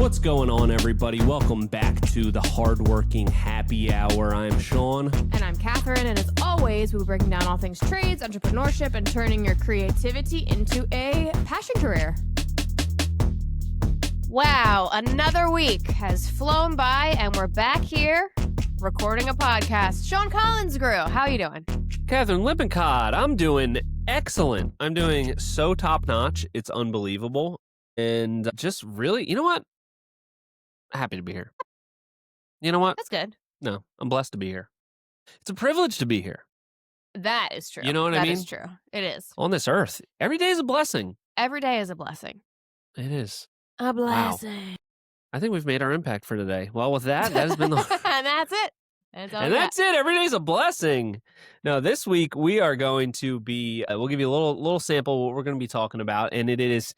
What's going on, everybody? Welcome back to the Hardworking Happy Hour. I'm Sean. And I'm Catherine, and as always, we'll be breaking down all things trades, entrepreneurship, and turning your creativity into a passion career. Wow, another week has flown by, and we're back here recording a podcast. Sean Collinsgrew, how you doing? Catherine Lippincott, I'm doing excellent. I'm doing so top-notch. It's unbelievable. And just really, you know what? Happy to be here. You know what? That's good. No, I'm blessed to be here. It's a privilege to be here. That is true. You know what I mean? That is true. It is. On this earth. Every day is a blessing. Every day is a blessing. It is. A blessing. Wow. I think we've made our impact for today. Well, with that has been the... And that's it. That's it. Every day's a blessing. Now, this week we are going to be, we'll give you a little sample of what we're going to be talking about. And it is,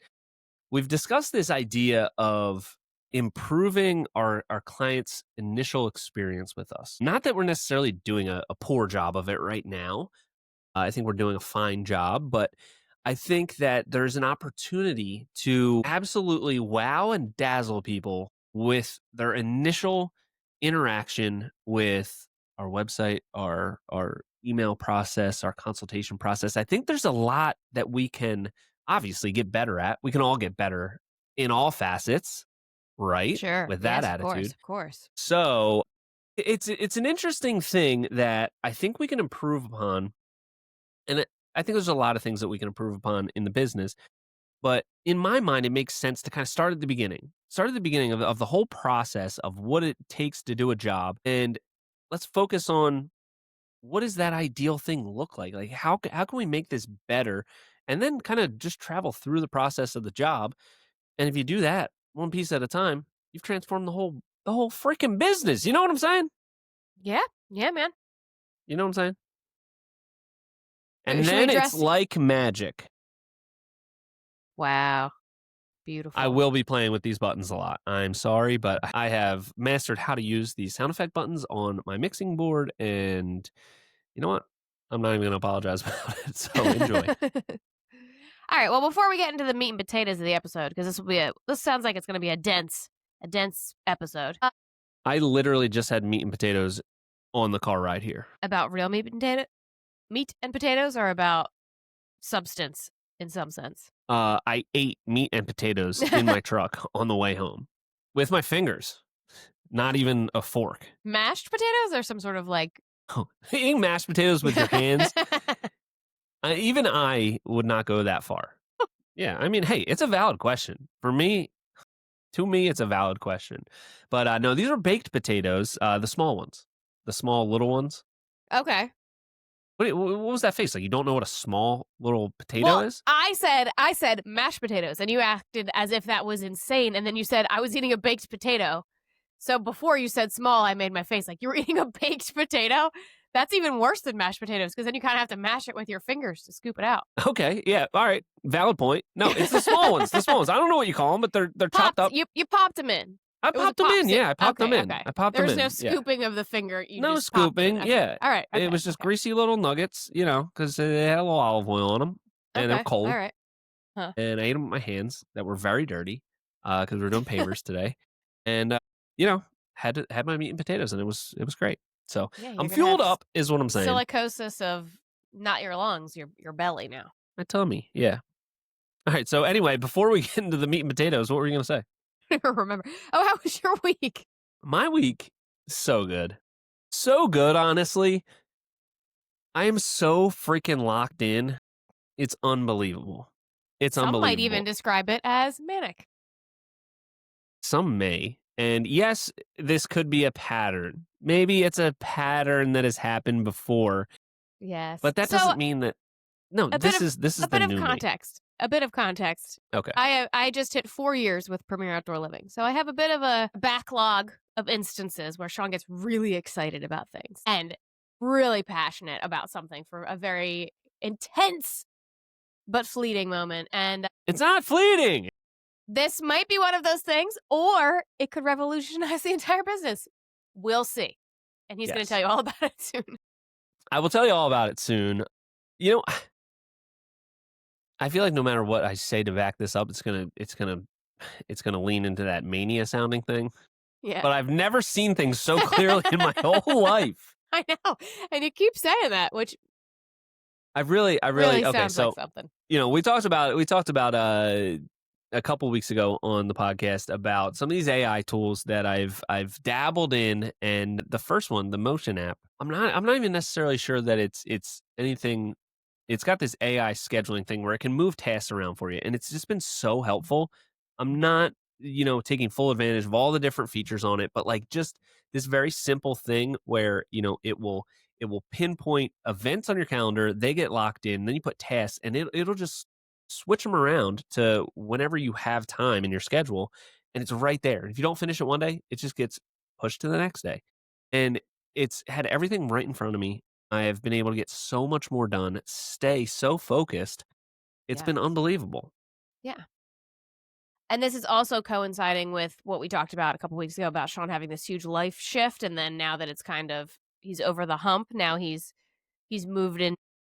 we've discussed this idea of improving our clients' initial experience with us. Not that we're necessarily doing a poor job of it right now. I think we're doing a fine job, but I think that there's an opportunity to absolutely wow and dazzle people with their initial interaction with our website, our email process, our consultation process. I think there's a lot that we can obviously get better at. We can all get better in all facets, right? Sure. With that yes, attitude. Of course. So it's an interesting thing that I think we can improve upon. And I think there's a lot of things that we can improve upon in the business. But in my mind, it makes sense to kind of start at the beginning. Start at the beginning of the whole process of what it takes to do a job. And let's focus on what does that ideal thing look like? Like how can we make this better? And then kind of just travel through the process of the job. And if you do that one piece at a time, you've transformed the whole freaking business. You know what I'm saying? Yeah. Yeah, man. You know what I'm saying? And Should we then address- it's like magic. Wow. Beautiful. I will be playing with these buttons a lot. I'm sorry, but I have mastered how to use these sound effect buttons on my mixing board. And you know what? I'm not even going to apologize about it. So enjoy. All right. Well, before we get into the meat and potatoes of the episode, because this sounds like it's going to be a dense episode. I literally just had meat and potatoes on the car ride here. About real meat and potatoes, or about substance in some sense? I ate meat and potatoes in my truck on the way home with my fingers, not even a fork. Mashed potatoes or some sort of like... Eating mashed potatoes with your hands, even I would not go that far. Yeah, I mean, hey, it's a valid question. To me, it's a valid question. But no, these are baked potatoes, the small ones, the small little ones. Okay. What was that face? Like you don't know what a small little potato is? I said mashed potatoes, and you acted as if that was insane, and then you said I was eating a baked potato. So before you said small, I made my face like you were eating a baked potato. That's even worse than mashed potatoes, because then you kind of have to mash it with your fingers to scoop it out. Okay, yeah, all right, valid point. No, it's the small ones. The small ones. I don't know what you call them, but they're chopped up. You popped them in. I popped them in. Yeah, I popped them in. Okay. I popped them in. There's no scooping of the finger. You no just scooping. Okay. Yeah. All right. Okay. It was just greasy little nuggets, because they had a little olive oil on them, and they're cold. All right. Huh. And I ate them with my hands that were very dirty, because we were doing pavers today, and had my meat and potatoes, and it was great. So Yeah, I'm fueled up, is what I'm saying. Silicosis of not your lungs, your belly now. My tummy. Yeah. All right. So anyway, before we get into the meat and potatoes, what were you gonna say? Remember. Oh, how was your week? My week, so good. So good, honestly. I am so freaking locked in. It's unbelievable. It's unbelievable. Some might even describe it as manic. Some may. And yes, this could be a pattern. Maybe it's a pattern that has happened before. Yes. But that doesn't mean that... No, this is a bit of context. A bit of context. Okay. I just hit 4 years with Premier Outdoor Living, so I have a bit of a backlog of instances where Sean gets really excited about things and really passionate about something for a very intense but fleeting moment. And it's not fleeting. This might be one of those things, or it could revolutionize the entire business. We'll see. And he's going to tell you all about it soon. I will tell you all about it soon. You know, I feel like no matter what I say to back this up, it's gonna it's going to lean into that mania sounding thing, Yeah. but I've never seen things so clearly in my whole life. I know, and you keep saying that, which I really really okay, sounds like so, something. we talked about, a couple weeks ago on the podcast about some of these AI tools that I've dabbled in, and the first one, the Motion app, I'm not even necessarily sure that it's anything. It's got this AI scheduling thing where it can move tasks around for you, and it's just been so helpful. I'm not, taking full advantage of all the different features on it, but like just this very simple thing where, it will pinpoint events on your calendar, they get locked in, then you put tasks and it'll just switch them around to whenever you have time in your schedule, and it's right there. If you don't finish it one day, it just gets pushed to the next day. And it's had everything right in front of me. I have been able to get so much more done, stay so focused. It's been Yes. unbelievable. Yeah. And this is also coinciding with what we talked about a couple weeks ago about Sean having this huge life shift, and then now that it's kind of he's over the hump, now he's moved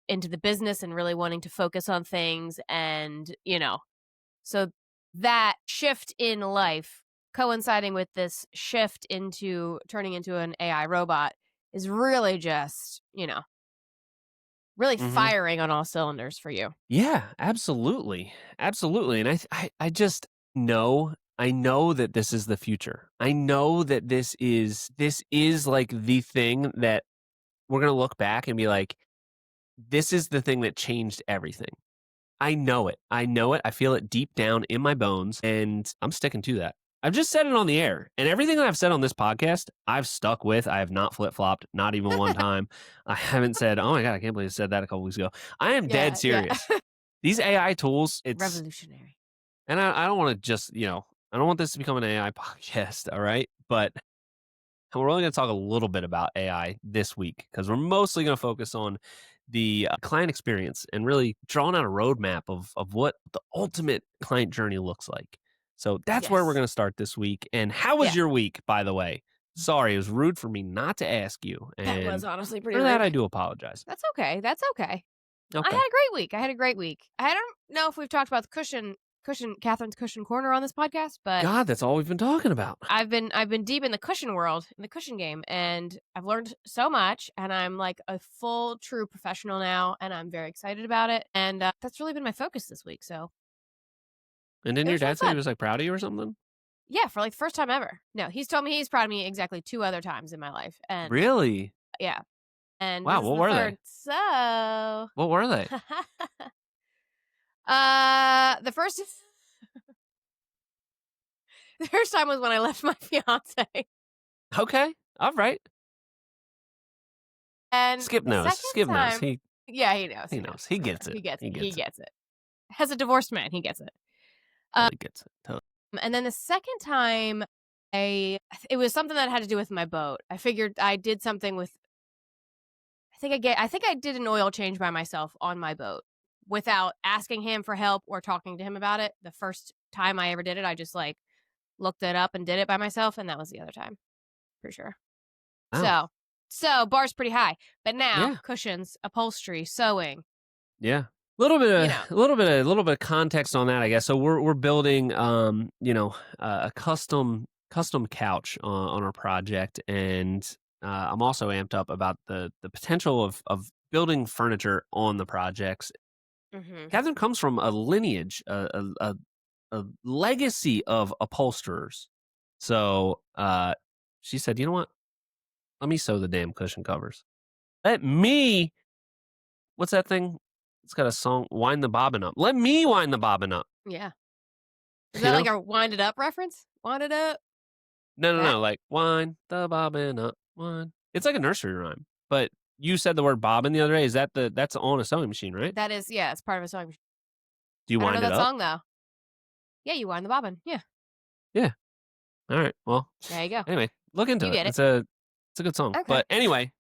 into the business and really wanting to focus on things, and, so that shift in life coinciding with this shift into turning into an AI robot is really just, really Mhm. firing on all cylinders for you. Yeah, absolutely. Absolutely, and I just know I know that this is the future. I know that this is like the thing that we're gonna look back and be like, "This is the thing that changed everything." I know it. I know it. I feel it deep down in my bones, and I'm sticking to that. I've just said it on the air, and everything that I've said on this podcast, I've stuck with. I have not flip flopped, not even one time. I haven't said, "Oh my god, I can't believe I said that a couple weeks ago." I am dead Yeah, yeah. serious. These AI tools, Revolutionary. and I don't want to just, I don't want this to become an AI podcast, all right? But we're only going to talk a little bit about AI this week because we're mostly going to focus on the client experience and really drawing out a roadmap of what the ultimate client journey looks like. So that's where we're Yes. going to start this week. And how was Yeah. your week, by the way? Sorry, it was rude for me not to ask you. That was And honestly pretty for that, rude. I do apologize. That's okay, that's okay. I had Okay. a great week, I had a great week. I don't know if we've talked about the Catherine's Cushion Corner on this podcast, but God, that's all we've been talking about. I've been deep in the cushion world, in the cushion game, and I've learned so much, and I'm like a full true professional now, and I'm very excited about it, and, that's really been my focus this week, so And then it your was really dad say he fun. was like proud of you or something? Yeah, for, like, the first time ever. No, he's told me he's proud of me exactly 2 other times in my life, and Really? yeah, and Wow, this is what the were they? 3rd, so What were they? the first the first time was when I left my fiance, Okay. All right. and Skip the knows. second Skip knows. time He yeah, he knows, he he knows. knows. He gets it. He gets He it, he gets it. gets it. As a divorced man, he gets it. Um, Totally gets it. Totally. and then the second time, it was something that had to do with my boat. I figured I did something with I think I did an oil change by myself on my boat without asking him for help or talking to him about it. The first time I ever did it, I just, like, looked it up and did it by myself, and that was the other time, for sure. Wow. So bar's pretty high, but now Yeah. cushions, upholstery, sewing, Yeah. Little bit you of know. a little bit of context on that, I guess. So we're building a custom couch on our project, and I'm also amped up about the potential of building furniture on the projects. Mhm. Catherine comes from a lineage, a legacy of upholsterers. So she said, "You know what? Let me sew the damn cushion covers. Let me what's that thing? It's got a song, Wind the Bobbin Up. Let me wind the bobbin up." Yeah. Is You that like know? a Wind It Up reference? Wind it up? No, no, That? no, like, "Wind the bobbin up, wind." It's like a nursery rhyme, but you said the word bobbin the other day. Is that that's on a sewing machine, right? That is yeah, it's part of a song. Do you I don't know wind it that up? song, though. Yeah, you wind the bobbin. Yeah. Yeah. Alright, well, There you go. anyway, look into You it. get it. It's a good song. Okay. But anyway,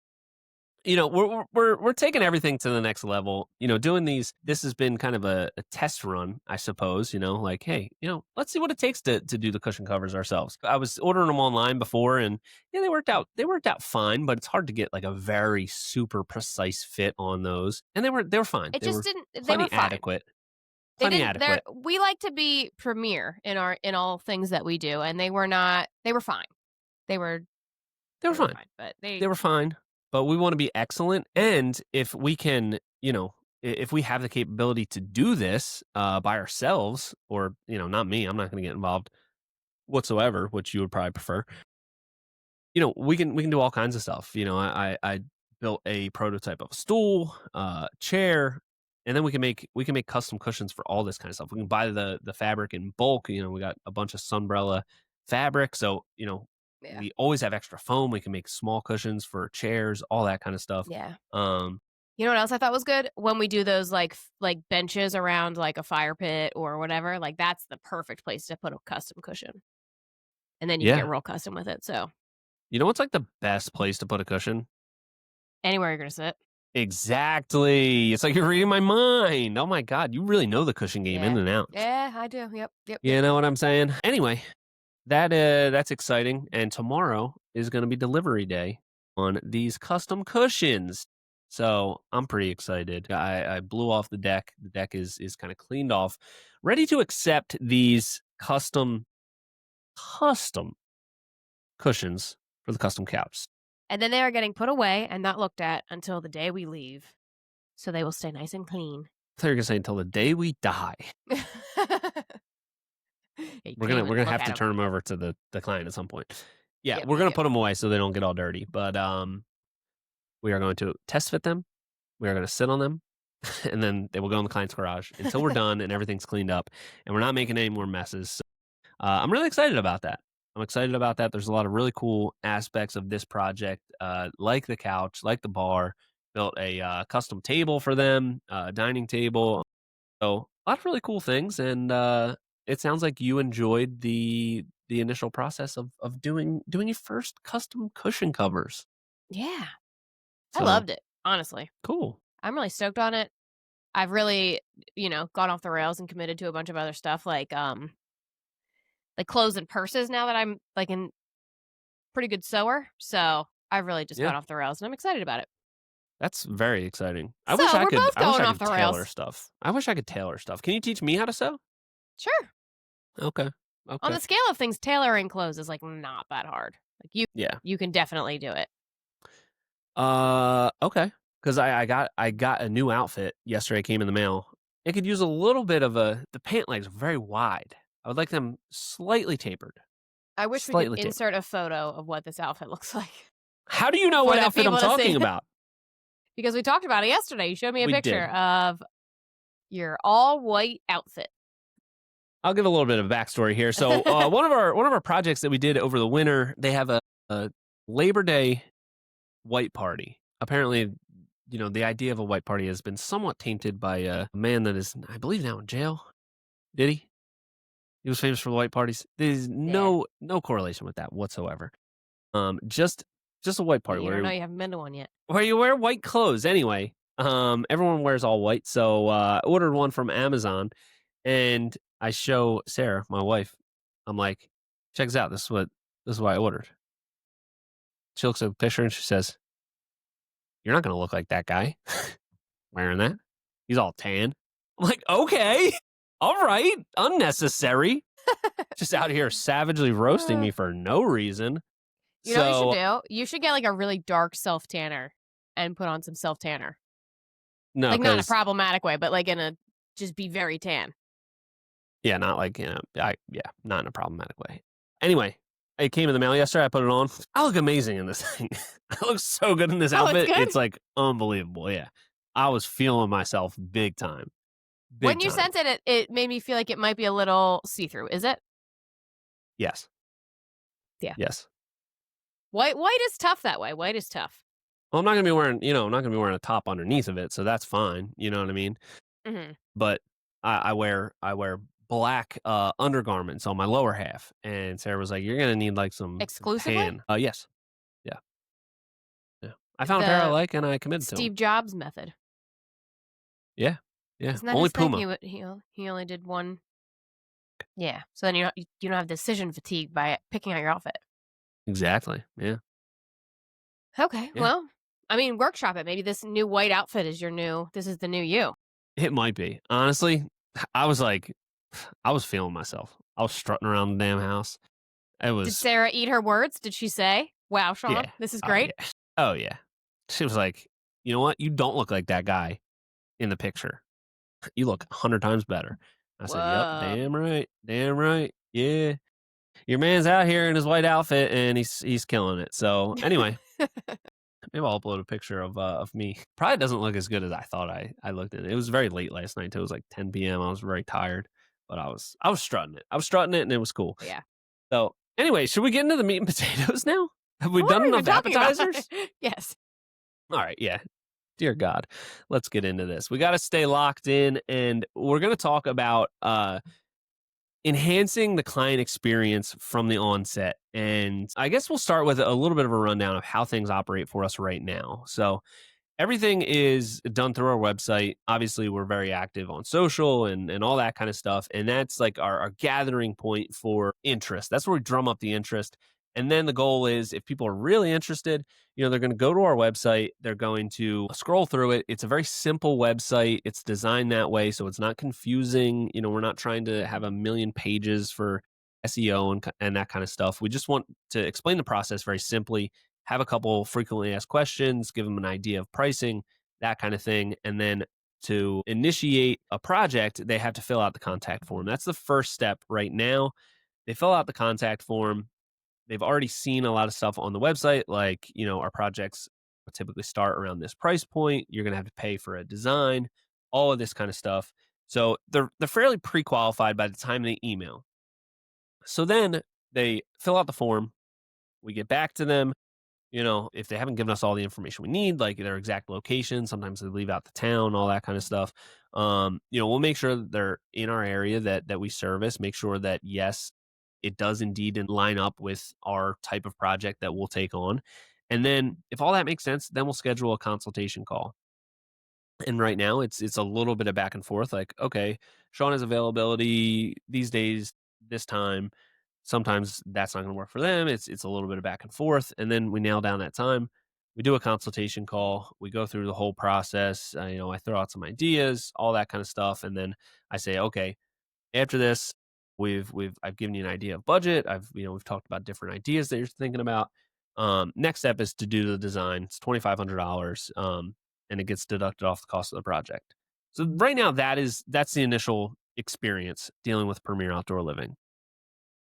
we're taking everything to the next level. Doing these. This has been kind of a test run, I suppose. Like, hey, let's see what it takes to do the cushion covers ourselves. I was ordering them online before, and yeah, they worked out fine. But it's hard to get like a very super precise fit on those, and they were fine. It They just were didn't they were plenty fine. adequate. They Plenty didn't they're adequate. we like to be premier in all things that we do, and they were fine. They were They were they were fine. fine, but They were fine, but we wanna be excellent, and if we can, if we have the capability to do this, by ourselves or, not me, I'm not gonna get involved whatsoever, which you would probably prefer. We can do all kinds of stuff. I built a prototype of a stool, chair, and then we can make custom cushions for all this kind of stuff. We can buy the fabric in bulk. We got a bunch of Sunbrella fabric, so yeah. we always have extra foam. We can make small cushions for chairs, all that kind of stuff. Yeah. Um, You know what else I thought was good? When we do those, like, benches around, like, a fire pit or whatever, like, that's the perfect place to put a custom cushion, and then you can get yeah, real custom with it, so what's like the best place to put a cushion? anywhere you're gonna sit. Exactly. It's like you're reading my mind. Oh my god, you really know the cushion game in Yeah. and out. Yeah, I do. Yep, yep, yep. You know what I'm saying? Anyway, that's exciting, and tomorrow is gonna be delivery day on these custom cushions. So, I'm pretty excited. I blew off the deck. The deck is kinda cleaned off, ready to accept these custom cushions for the custom couch. And then they are getting put away and not looked at until the day we leave, so they will stay nice and clean. I thought you were gonna say until the day we die. Yeah, you We're can't gonna we're even gonna look have at to them. turn them over to the client at some point. Yeah, Yep, we're yep, gonna yep. put them away so they don't get all dirty, but, we are going to test fit them. We are gonna sit on them, and then they will go in the client's garage until we're done and everything's cleaned up, and we're not making any more messes. So, I'm really excited about that. I'm excited about that. There's a lot of really cool aspects of this project, like the couch, like the bar. Built a custom table for them, dining table. So a lot of really cool things, and it sounds like you enjoyed the initial process of doing your first custom cushion covers. Yeah, I So loved it, honestly. cool. I'm really stoked on it. I've really, gone off the rails and committed to a bunch of other stuff like clothes and purses now that I'm, like, in pretty good sewer, so I've really just Yeah. gone off the rails, and I'm excited about it. That's very exciting. I wish So, I we're could both I wish going I off could the tailor rails. stuff. I wish I could tailor stuff. Can you teach me how to sew? Sure. Okay. On Okay. the scale of things, tailoring clothes is, like, not that hard. Like, Yeah. you can definitely do it. Okay. Because I got a new outfit yesterday. Came in the mail. It could use a little bit of the pant legs are very wide. I would like them slightly tapered. I wish we could Slightly tapered. insert a photo of what this outfit looks like How do you know for what the outfit I'm people to talking see. about? Because we talked about it yesterday. You showed me a We picture did. of your all white outfit. I'll give a little bit of backstory here. So, one of our projects that we did over the winter, they have a Labor Day white party. Apparently, the idea of a white party has been somewhat tainted by a man that is, I believe, now in jail. Did he? He was famous for the white parties. There's Yeah. no correlation with that whatsoever. Just a white party You don't know, you haven't been to one yet. where you wear white clothes anyway. Everyone wears all white, so I ordered one from Amazon, and I show Sarah, my wife. I'm like, check this out. This is what I ordered. She looks at the picture and she says, "You're not gonna look like that guy wearing that. He's all tan." I'm like, okay, all right, unnecessary. Just out here savagely roasting Uh, me for no reason. you know what you should So do? You should get, like, a really dark self tanner and put on some self tanner. no, Like, not in a because problematic way, but, like, in a just be very tan. yeah, not like not in a problematic way. Anyway, it came in the mail yesterday. I put it on. I look amazing in this thing. I look so good in this Oh, it's outfit. good? It's like unbelievable. Yeah, I was feeling myself big time. Big When you time. sent it, it made me feel like it might be a little see-through, is it? Yes. Yeah. Yes. White is tough that way. White is tough. Well, I'm not gonna be wearing, I'm not gonna be wearing a top underneath of it, so that's fine. You know what I mean? Mhm. But I wear black undergarments on my lower half, and Sarah was like, "You're gonna need like some Exclusively? tan." Yes, yeah, yeah. I found a pair I The like, and I committed to them. Steve Jobs method. Yeah, yeah. Isn't that Only his thing? Puma. He only did one. Yeah. So then you don't have decision fatigue by picking out your outfit. Exactly. Yeah, Okay. yeah. Well, I mean, workshop it. Maybe this new white outfit is this is the new you. It might be honestly. I was like, I was feeling myself. I was strutting around the damn house. It Did was, Sarah eat her words? Did she say, "Wow, Sean, yeah. this is Oh, great"? yeah. Oh, yeah. She was like, "You know what? You don't look like that guy in the picture. You look 100 times better." I said, "Yep, Whoa. damn right. Damn right. Yeah. Your man's out here in his white outfit and he's killing it." So, anyway, maybe I'll upload a picture of me. Probably doesn't look as good as I thought I looked at it. It was very late last night too. It was like 10 p.m. I was very tired, but I was strutting it. I was strutting it and it was cool. Yeah. So, anyway, should we get into the meat and potatoes now? Have we What done have we been enough talking about? appetizers? Yes. All right, yeah. Dear God, let's get into this. We got to stay locked in, and we're going to talk about enhancing the client experience from the onset. And I guess we'll start with a little bit of a rundown of how things operate for us right now. So, everything is done through our website. Obviously, we're very active on social and all that kind of stuff. And that's like our gathering point for interest. That's where we drum up the interest. And then the goal is if people are really interested, they're going to go to our website. They're going to scroll through it. It's a very simple website. It's designed that way. So it's not confusing. We're not trying to have a million pages for SEO and that kind of stuff. We just want to explain the process very simply, have a couple frequently asked questions, give them an idea of pricing, that kind of thing. And then to initiate a project, they have to fill out the contact form. That's the first step right now. They fill out the contact form. They've already seen a lot of stuff on the website, like, our projects typically start around this price point. You're going to have to pay for a design, all of this kind of stuff. So they're fairly pre-qualified by the time they email. So then they fill out the form. We get back to them. If they haven't given us all the information we need, like their exact location, sometimes they leave out the town, all that kind of stuff. We'll make sure that they're in our area that we service, make sure that yes, it does indeed line up with our type of project that we'll take on. And then if all that makes sense, then we'll schedule a consultation call. And right now it's a little bit of back and forth, like, okay, Sean has availability these days, this time. Sometimes that's not going to work for them. It's a little bit of back and forth, and then we nail down that time. We do a consultation call. We go through the whole process. I throw out some ideas, all that kind of stuff, and then I say, okay, after this, I've given you an idea of budget. We've talked about different ideas that you're thinking about. Next step is to do the design. It's $2,500, and it gets deducted off the cost of the project. So right now, that's the initial experience dealing with Premier Outdoor Living.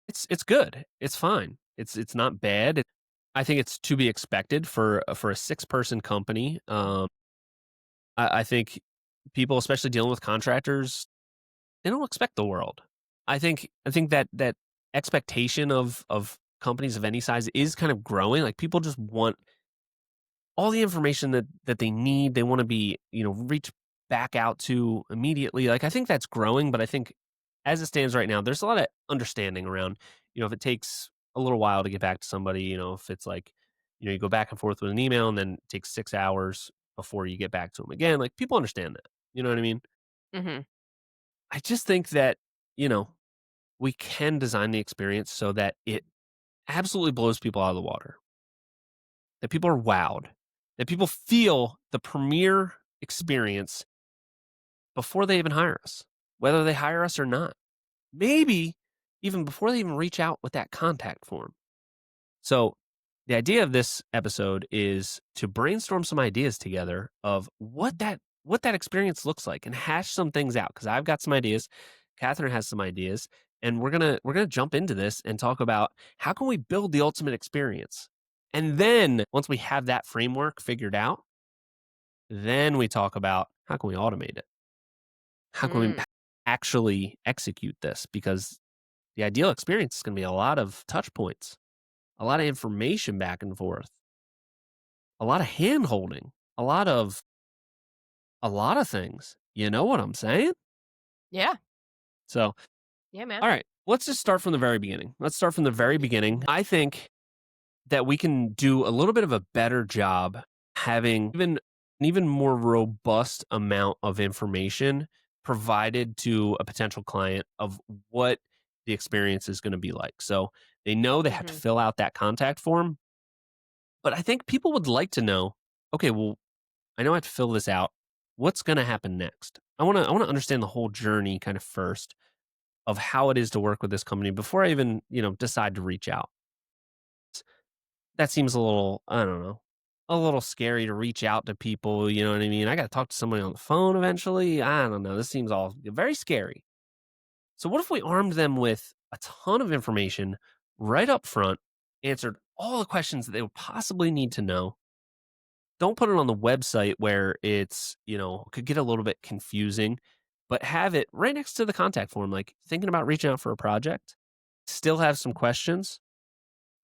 It's good. It's fine. It's not bad. I think it's to be expected for a 6-person company. I think people, especially dealing with contractors, they don't expect the world. I think that expectation of companies of any size is kind of growing. Like people just want all the information that they need. They want to be, reach back out to immediately. Like I think that's growing, but I think as it stands right now, there's a lot of understanding around, if it takes a little while to get back to somebody, if it's like, you go back and forth with an email and then it takes 6 hours before you get back to them again. Like people understand that. You know what I mean? Mhm. I just think that, you know, we can design the experience so that it absolutely blows people out of the water, that people are wowed, that people feel the premier experience before they even hire us, whether they hire us or not. Maybe even before they even reach out with that contact form. So, the idea of this episode is to brainstorm some ideas together of what that experience looks like and hash some things out because I've got some ideas, Catherine has some ideas, and we're gonna jump into this and talk about how can we build the ultimate experience. And then once we have that framework figured out, then we talk about how can we automate it? How can we Mm. actually execute this? Because the ideal experience is going to be a lot of touch points, a lot of information back and forth, a lot of hand holding, a lot of things. You know what I'm saying? Yeah. So, Yeah, man. all right, let's just start from the very beginning. Let's start from the very beginning. I think that we can do a little bit of a better job having an even more robust amount of information provided to a potential client of what the experience is going to be like. So they know they have to Mhm. fill out that contact form, but I think people would like to know, okay, well, I know I have to fill this out. What's going to happen next? I wanna understand the whole journey kind of first of how it is to work with this company before I even, decide to reach out. That seems a little, I don't know, a little scary to reach out to people, you know what I mean? I gotta talk to somebody on the phone eventually. I don't know. This seems all very scary. So what if we armed them with a ton of information right up front, answered all the questions that they would possibly need to know? Don't put it on the website where it's, could get a little bit confusing, but have it right next to the contact form, like thinking about reaching out for a project, still have some questions.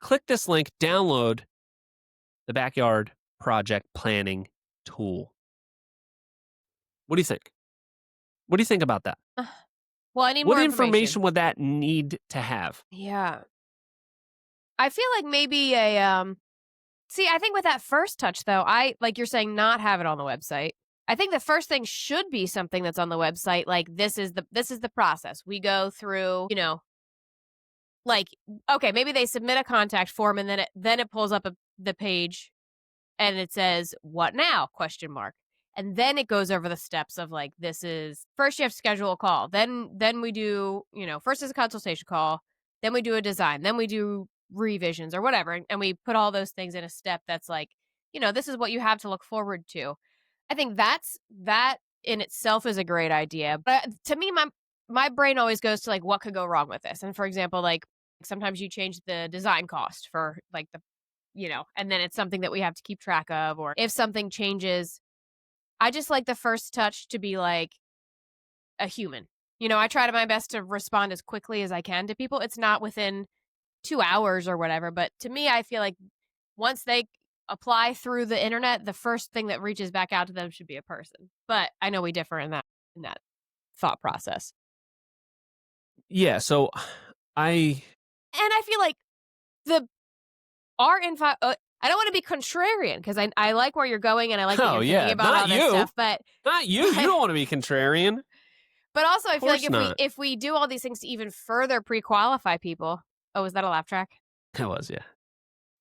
Click this link, download the backyard project planning tool. What do you think? What do you think about that? Ugh. Well, I need What more information. information would that need to have? Yeah. I feel like maybe see, I think with that first touch though, I like you're saying not have it on the website. I think the first thing should be something that's on the website like this is the process. We go through, like okay, maybe they submit a contact form and then it pulls up the page and it says what now question mark, and then it goes over the steps of like this is first you have to schedule a call, then we do, first is a consultation call, then we do a design, then we do revisions or whatever, and we put all those things in a step that's like, this is what you have to look forward to. I think that in itself is a great idea, but to me my brain always goes to like what could go wrong with this, and for example like sometimes you change the design cost for like the, and then it's something that we have to keep track of. Or if something changes, I just like the first touch to be like a human. I try to my best to respond as quickly as I can to people. It's not within 2 hours or whatever, but to me, I feel like once they apply through the internet, the first thing that reaches back out to them should be a person. But I know we differ in that thought process. Yeah, so I And I feel like the our info. I don't want to be contrarian because I like where you're going and I like that oh, you're thinking yeah, about not all this you. stuff, but Not you. You but don't wanna be contrarian. But also, Of I feel like course not. if we do all these things to even further pre-qualify people. Oh, is that a laugh track? It was, yeah,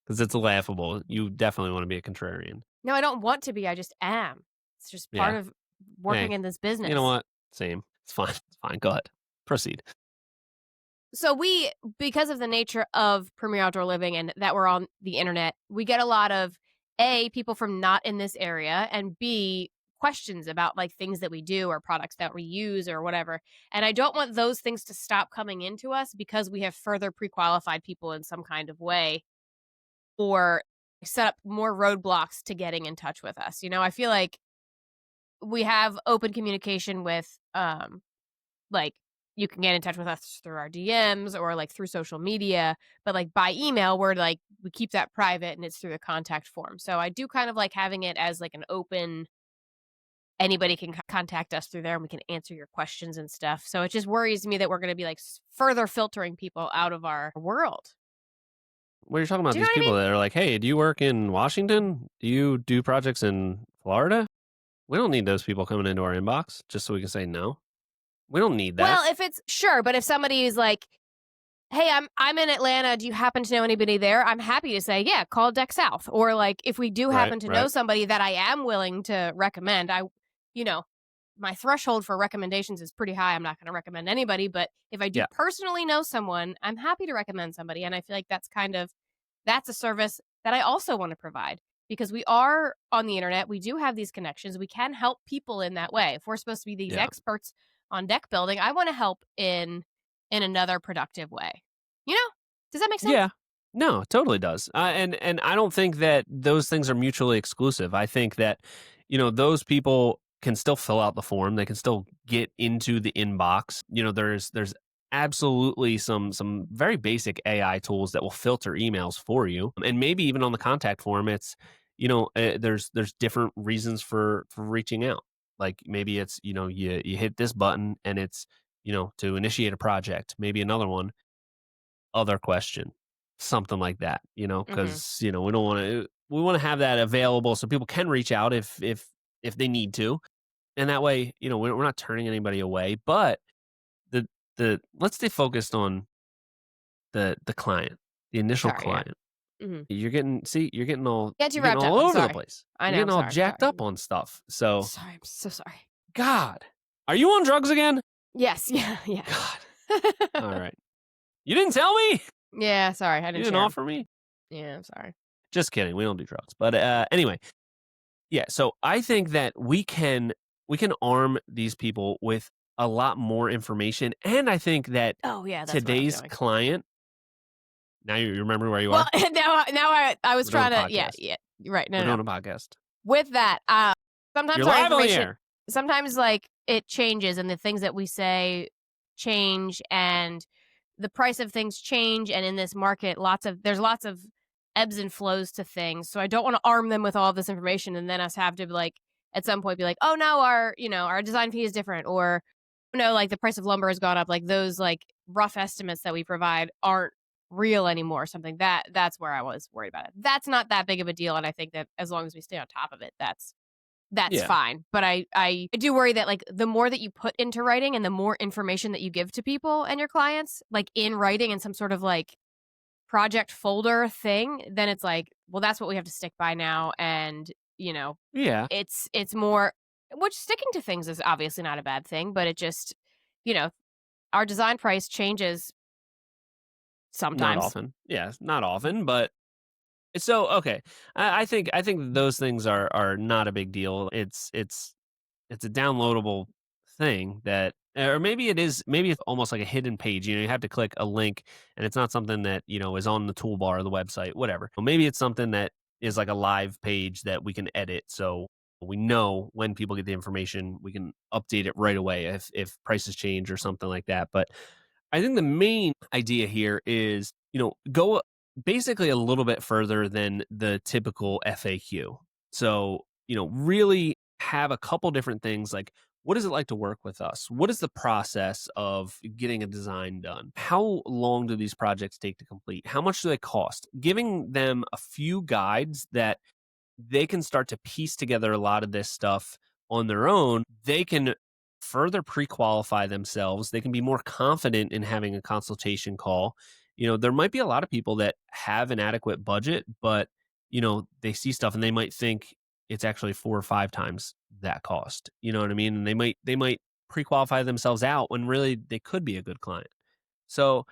because it's laughable. You definitely wanna be a contrarian. No, I don't want to be. I just am. It's just part Yeah. of working Hey, in this you know business. what? Same. It's fine. It's fine. Go ahead. Proceed. So because of the nature of Premier Outdoor Living and that we're on the internet, we get a lot of A, people from not in this area, and B, questions about like things that we do or products that we use or whatever. And I don't want those things to stop coming into us because we have further pre-qualified people in some kind of way or set up more roadblocks to getting in touch with us. I feel like we have open communication with like you can get in touch with us through our DMs or like through social media, but like by email we're like we keep that private and it's through the contact form. So I do kind of like having it as like an open anybody can contact us through there and we can answer your questions and stuff. So it just worries me that we're going to be like further filtering people out of our world. Well, you're talking about Do you know these what I people mean? that are like, "Hey, do you work in Washington? Do you do projects in Florida?" We don't need those people coming into our inbox just so we can say no. We don't need that. Well, if it's sure, but if somebody is like, "Hey, I'm in Atlanta. Do you happen to know anybody there?" I'm happy to say, "Yeah, call Deck South." Or like if we do Right, happen to know right. somebody that I am willing to recommend, you know, my threshold for recommendations is pretty high. I'm not going to recommend anybody, but if I do Yeah, personally know someone, I'm happy to recommend somebody, and I feel like that's a service that I also want to provide because we are on the internet. We do have these connections. We can help people in that way. If we're supposed to be these yeah. experts on deck building, I want to help in another productive way. You know? Does that make sense? Yeah. No, it totally does. And I don't think that those things are mutually exclusive. I think that, those people can still fill out the form. They can still get into the inbox. There's absolutely some very basic AI tools that will filter emails for you. And maybe even on the contact form, it's, there's different reasons for reaching out. Like maybe it's, you hit this button and it's, to initiate a project. Maybe another one other question, something like that, Mhm. because we want to have that available so people can reach out if they need to, and that way, we're not turning anybody away. But the let's stay focused on the client, the initial Sorry, yeah. client. Mhm. You're getting all Get you you're getting wrapped all up. I'm over the sorry. place. I You're know. getting I'm all sorry. I'm jacked sorry. up on stuff. So Sorry. I'm so sorry. God. Are you on drugs again? Yes, yeah, yeah. God. All right. You didn't tell me? Yeah, sorry, I You didn't didn't share. offer me? Yeah, I'm sorry. Just kidding. We don't do drugs. But anyway, yeah, so I think that we can arm these people with a lot more information, and I think that Oh, yeah, that's where I was today's going. client. Now you remember where you Well, are? now I was We're doing a trying to yeah, podcast. yeah, right, We're no. doing a podcast. With that, You're sometimes our live on the information air. sometimes, like, it changes and the things that we say change and the price of things change, and in this market, there's lots of ebbs and flows to things, so I don't wanna arm them with all this information and then us have to, like, at some point be like, "Oh, no, our design fee is different," or, "No, like, the price of lumber has gone up," like, those, like, rough estimates that we provide aren't real anymore, something that's where I was worried about it. That's not that big of a deal, and I think that as long as we stay on top of it, that's Yeah. fine. But I do worry that, like, the more that you put into writing and the more information that you give to people and your clients, like, in writing in some sort of, like, project folder thing, then it's like, well, that's what we have to stick by now, and, Yeah. it's more which sticking to things is obviously not a bad thing, but it just, you know, our design price changes Not sometimes. often. Yeah, not often, but so okay. I think those things are not a big deal. It's a downloadable thing that, or maybe it is, maybe it's almost like a hidden page. You have to click a link, and it's not something that is on the toolbar of the website, whatever. Or maybe it's something that is like a live page that we can edit, so we know when people get the information, we can update it right away if prices change or something like that. But I think the main idea here is, go basically a little bit further than the typical FAQ. So, really have a couple different things like, what is it like to work with us? What is the process of getting a design done? How long do these projects take to complete? How much do they cost? Giving them a few guides that they can start to piece together a lot of this stuff on their own. They can further pre-qualify themselves. They can be more confident in having a consultation call. There might be a lot of people that have an adequate budget, but they see stuff and they might think it's actually 4 or 5 times that cost. You know what I mean? And they might pre-qualify themselves out when really they could be a good client. So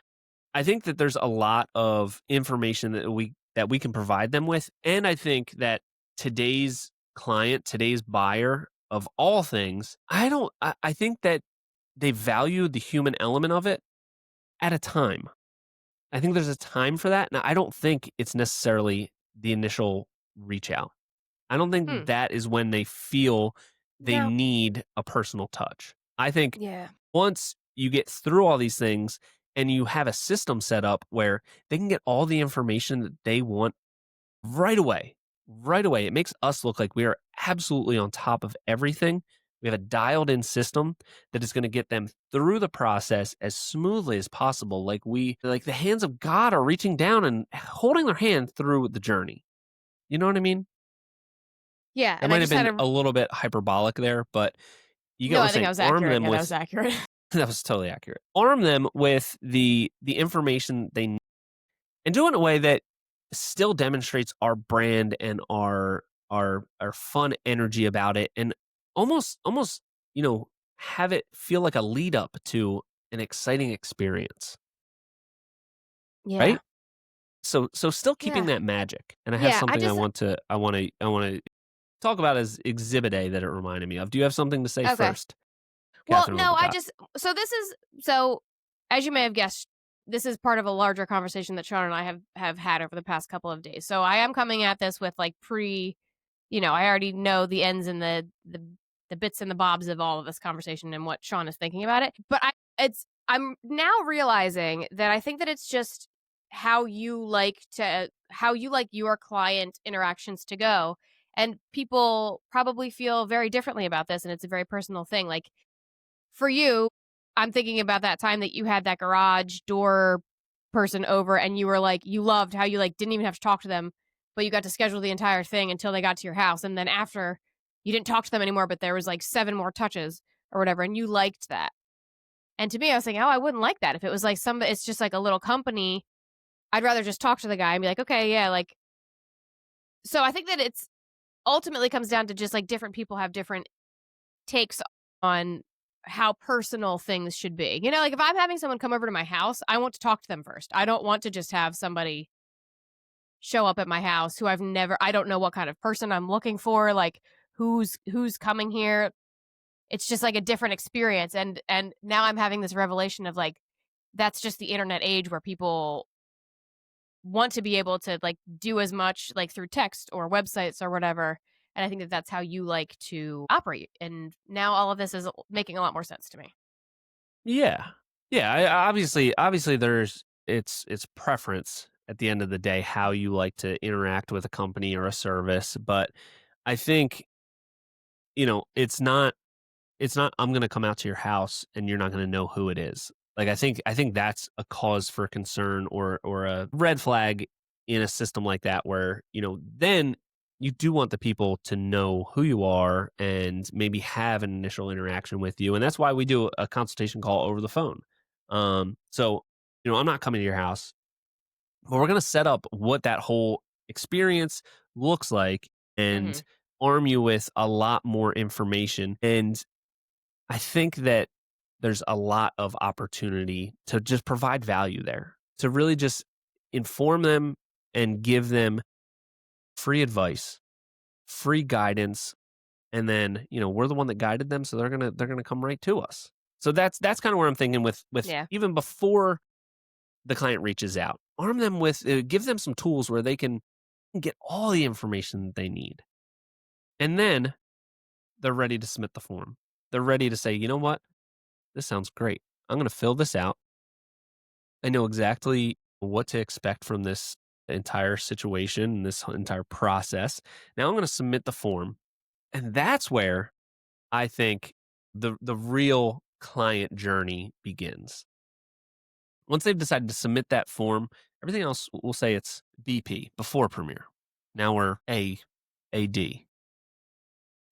I think that there's a lot of information that we can provide them with, and I think that today's client, today's buyer of all things, I think that they value the human element of it at a time. I think there's a time for that. Now, I don't think it's necessarily the initial reach out. I don't Hmm. think that is when they feel they Now need a personal touch. I think yeah. once you get through all these things and you have a system set up where they can get all the information that they want right away, right away, it makes us look like we are absolutely on top of everything. We have a dialed in system that is going to get them through the process as smoothly as possible. Like the hands of God are reaching down and holding their hand through the journey. You know what I mean? Yeah, That and I might have just had been a a little bit hyperbolic there, but you get no, what I'm I think saying. I was Arm accurate. them Yeah, that was with accurate. that was totally accurate. Arm them with the information they need, and do it in a way that still demonstrates our brand and our fun energy about it, and almost you know have it feel like a lead up to an exciting experience, Yeah. right? So still keeping Yeah. that magic. And I have Yeah, something I want to talk about as Exhibit A that it reminded me of. Do you have something to say okay. first, Well, Catherine no, Lippincott? so as you may have guessed, this is part of a larger conversation that Sean and I have had over the past couple of days. So I am coming at this with like I already know the ends and the bits and the bobs of all of this conversation and what Sean is thinking about it. But I'm now realizing that I think that it's just how you like your client interactions to go. And people probably feel very differently about this, and it's a very personal thing. Like for you, I'm thinking about that time that you had that garage door person over and you were like, you loved how you like didn't even have to talk to them, but you got to schedule the entire thing until they got to your house. And then after you didn't talk to them anymore, but there was like 7 more touches or whatever. And you liked that. And to me, I was thinking, oh, I wouldn't like that. If it was like it's just like a little company, I'd rather just talk to the guy and be like, okay, yeah, like, so I think that it's ultimately comes down to just like different people have different takes on how personal things should be. Like if I'm having someone come over to my house, I want to talk to them first. I don't want to just have somebody show up at my house who I don't know what kind of person I'm looking for, like who's coming here. It's just like a different experience, and now I'm having this revelation of like that's just the internet age where people want to be able to like do as much like through text or websites or whatever. And I think that that's how you like to operate. And now all of this is making a lot more sense to me. Yeah. Yeah, obviously there's it's preference at the end of the day how you like to interact with a company or a service, but I think, it's not I'm gonna come out to your house and you're not gonna know who it is. Like, I think that's a cause for concern or a red flag in a system like that where, then you do want the people to know who you are and maybe have an initial interaction with you, and that's why we do a consultation call over the phone. So, I'm not coming to your house, but we're gonna set up what that whole experience looks like and Hmm. arm you with a lot more information. And I think that there's a lot of opportunity to just provide value there, to really just inform them and give them free advice, free guidance, and then, we're the one that guided them, so they're gonna come right to us. So that's kind of where I'm thinking with Yeah. even before the client reaches out, arm them with give them some tools where they can get all the information that they need, and then they're ready to submit the form. They're ready to say, you know what, this sounds great. I'm going to fill this out. I know exactly what to expect from this entire situation, this entire process. Now I'm going to submit the form. And that's where I think the real client journey begins. Once they've decided to submit that form, everything else we'll say it's BP before Premiere. Now we're AD,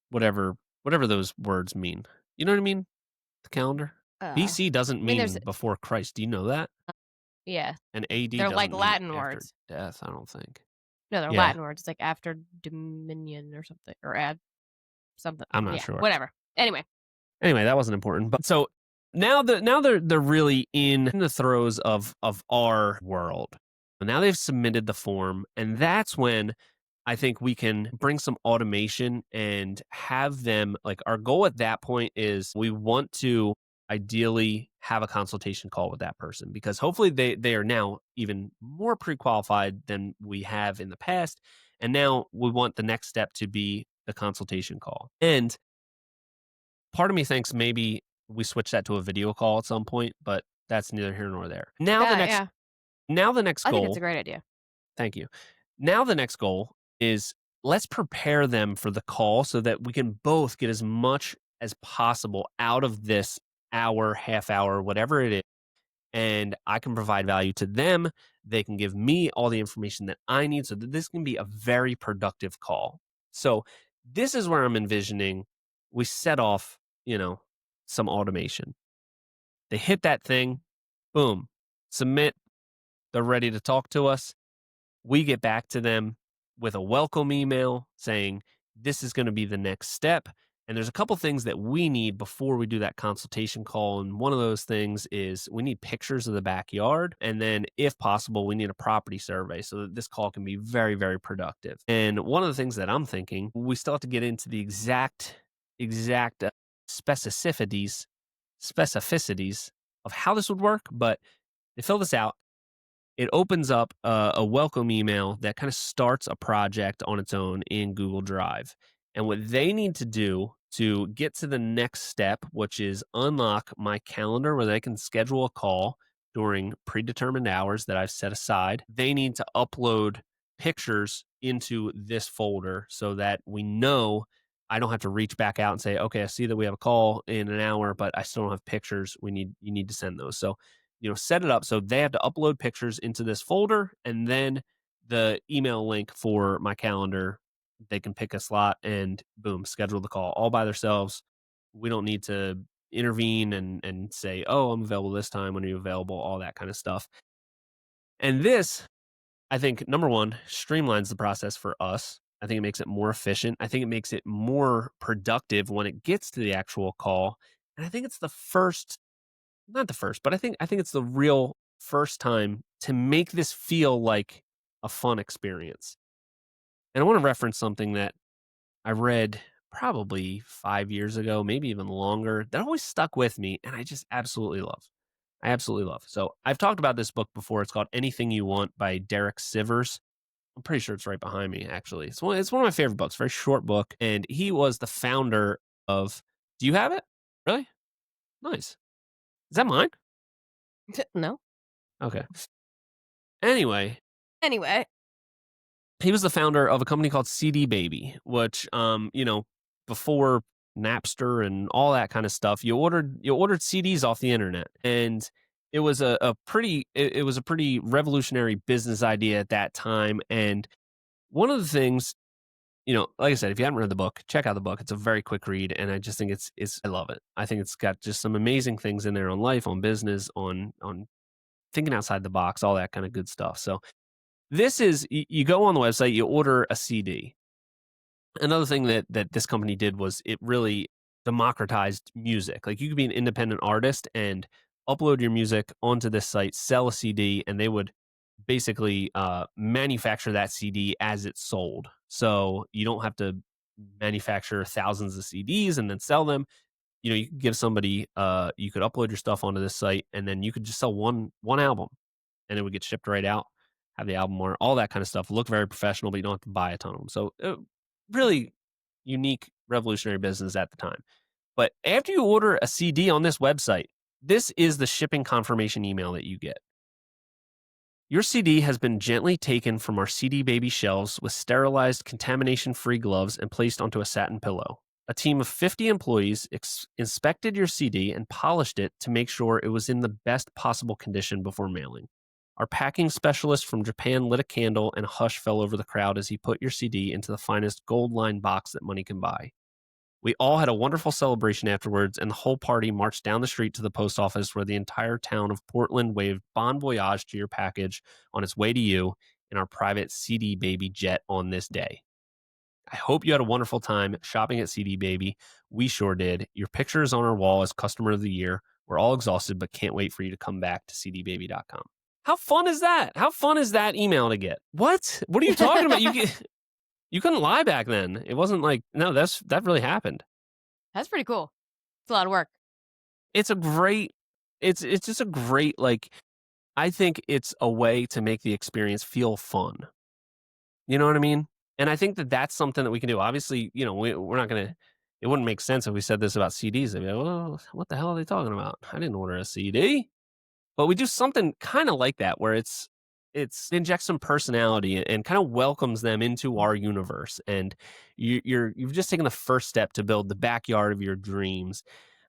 whatever those words mean. You know what I mean? The calendar. Uh, BC doesn't I mean, there's, mean before Christ. Do you know that? yeah, And AD they're like doesn't mean Latin after words. death, I don't think. No, they're Yeah, Latin words. It's like after dominion or something, or add something. I'm not Yeah, sure. whatever. Anyway, Anyway, that wasn't important. But so now they're really in the throes of our world. Now they've submitted the form, and that's when I think we can bring some automation and have them like our goal at that point is we want to ideally have a consultation call with that person because hopefully they are now even more pre-qualified than we have in the past. And now we want the next step to be the consultation call. And part of me thinks maybe we switch that to a video call at some point, but that's neither here nor there. yeah, Now the next I think it's a goal, great idea. thank you. Now the next goal is let's prepare them for the call so that we can both get as much as possible out of this hour, half hour, whatever it is. And I can provide value to them. They can give me all the information that I need so that this can be a very productive call. So this is where I'm envisioning we set off, some automation. They hit that thing, boom, submit, they're ready to talk to us. We get back to them with a welcome email saying, this is going to be the next step. And there's a couple things that we need before we do that consultation call. And one of those things is we need pictures of the backyard. And then, if possible, we need a property survey so that this call can be very, very productive. And one of the things that I'm thinking, we still have to get into the exact specificities, specificities of how this would work. But they fill this out, it opens up a welcome email that kind of starts a project on its own in Google Drive. And what they need to do to get to the next step, which is unlock my calendar where they can schedule a call during predetermined hours that I've set aside, they need to upload pictures into this folder so that we know I don't have to reach back out and say, okay, I see that we have a call in an hour, but I still don't have pictures. You need to send those. So set it up so they have to upload pictures into this folder and then the email link for my calendar. They can pick a slot and boom, schedule the call all by themselves. We don't need to intervene and say, oh, I'm available this time. When are you available? All that kind of stuff. And this, I think, number one, streamlines the process for us. I think it makes it more efficient. I think it makes it more productive when it gets to the actual call. And I think it's the first, not the first, but I think it's the real first time to make this feel like a fun experience. And I want to reference something that I read probably 5 years ago, maybe even longer, that always stuck with me and I just absolutely love. I absolutely love. So, I've talked about this book before. It's called Anything You Want by Derek Sivers. I'm pretty sure it's right behind me, actually. It's one of my favorite books, very short book, and he was the founder of. Do you have it? Really? Nice. Is that mine? No. Okay. Anyway, Anyway. he was the founder of a company called CD Baby, which, before Napster and all that kind of stuff, you ordered CDs off the internet, and it was a pretty revolutionary business idea at that time. And one of the things, like I said, if you haven't read the book, check out the book. It's a very quick read, and I just think it's I love it. I think it's got just some amazing things in there on life, on business, on thinking outside the box, all that kind of good stuff. So this is you go on the website, you order a CD. Another thing that this company did was it really democratized music. Like, you could be an independent artist and upload your music onto this site, sell a CD, and they would basically manufacture that CD as it's sold. So you don't have to manufacture thousands of CDs and then sell them. You could give somebody, you could upload your stuff onto this site, and then you could just sell one album, and it would get shipped right out, have the album art, all that kind of stuff. Look very professional, but you don't have to buy a ton of them. So, really unique, revolutionary business at the time. But after you order a CD on this website, this is the shipping confirmation email that you get. Your CD has been gently taken from our CD Baby shelves with sterilized, contamination free gloves and placed onto a satin pillow. A team of 50 employees inspected your CD and polished it to make sure it was in the best possible condition before mailing. Our packing specialist from Japan lit a candle, and a hush fell over the crowd as he put your CD into the finest gold lined box that money can buy. We all had a wonderful celebration afterwards, and the whole party marched down the street to the post office where the entire town of Portland waved bon voyage to your package on its way to you in our private CD Baby jet on this day. I hope you had a wonderful time shopping at CD Baby. We sure did. Your picture is on our wall as customer of the year. We're all exhausted, but can't wait for you to come back to cdbaby.com. How fun is that? How fun is that email to get? What? What are you talking about? You couldn't lie back then. It wasn't like, no, that really happened. That's pretty cool. It's a lot of work. It's a great it's just a great, like, I think it's a way to make the experience feel fun. You know what I mean? And I think that that's something that we can do. Obviously, we're not gonna. It wouldn't make sense if we said this about CDs. They'd be like, "Well, what the hell are they talking about? I didn't order a CD." But we do something kind of like that, where it's injects some personality and kind of welcomes them into our universe. And you've just taken the first step to build the backyard of your dreams.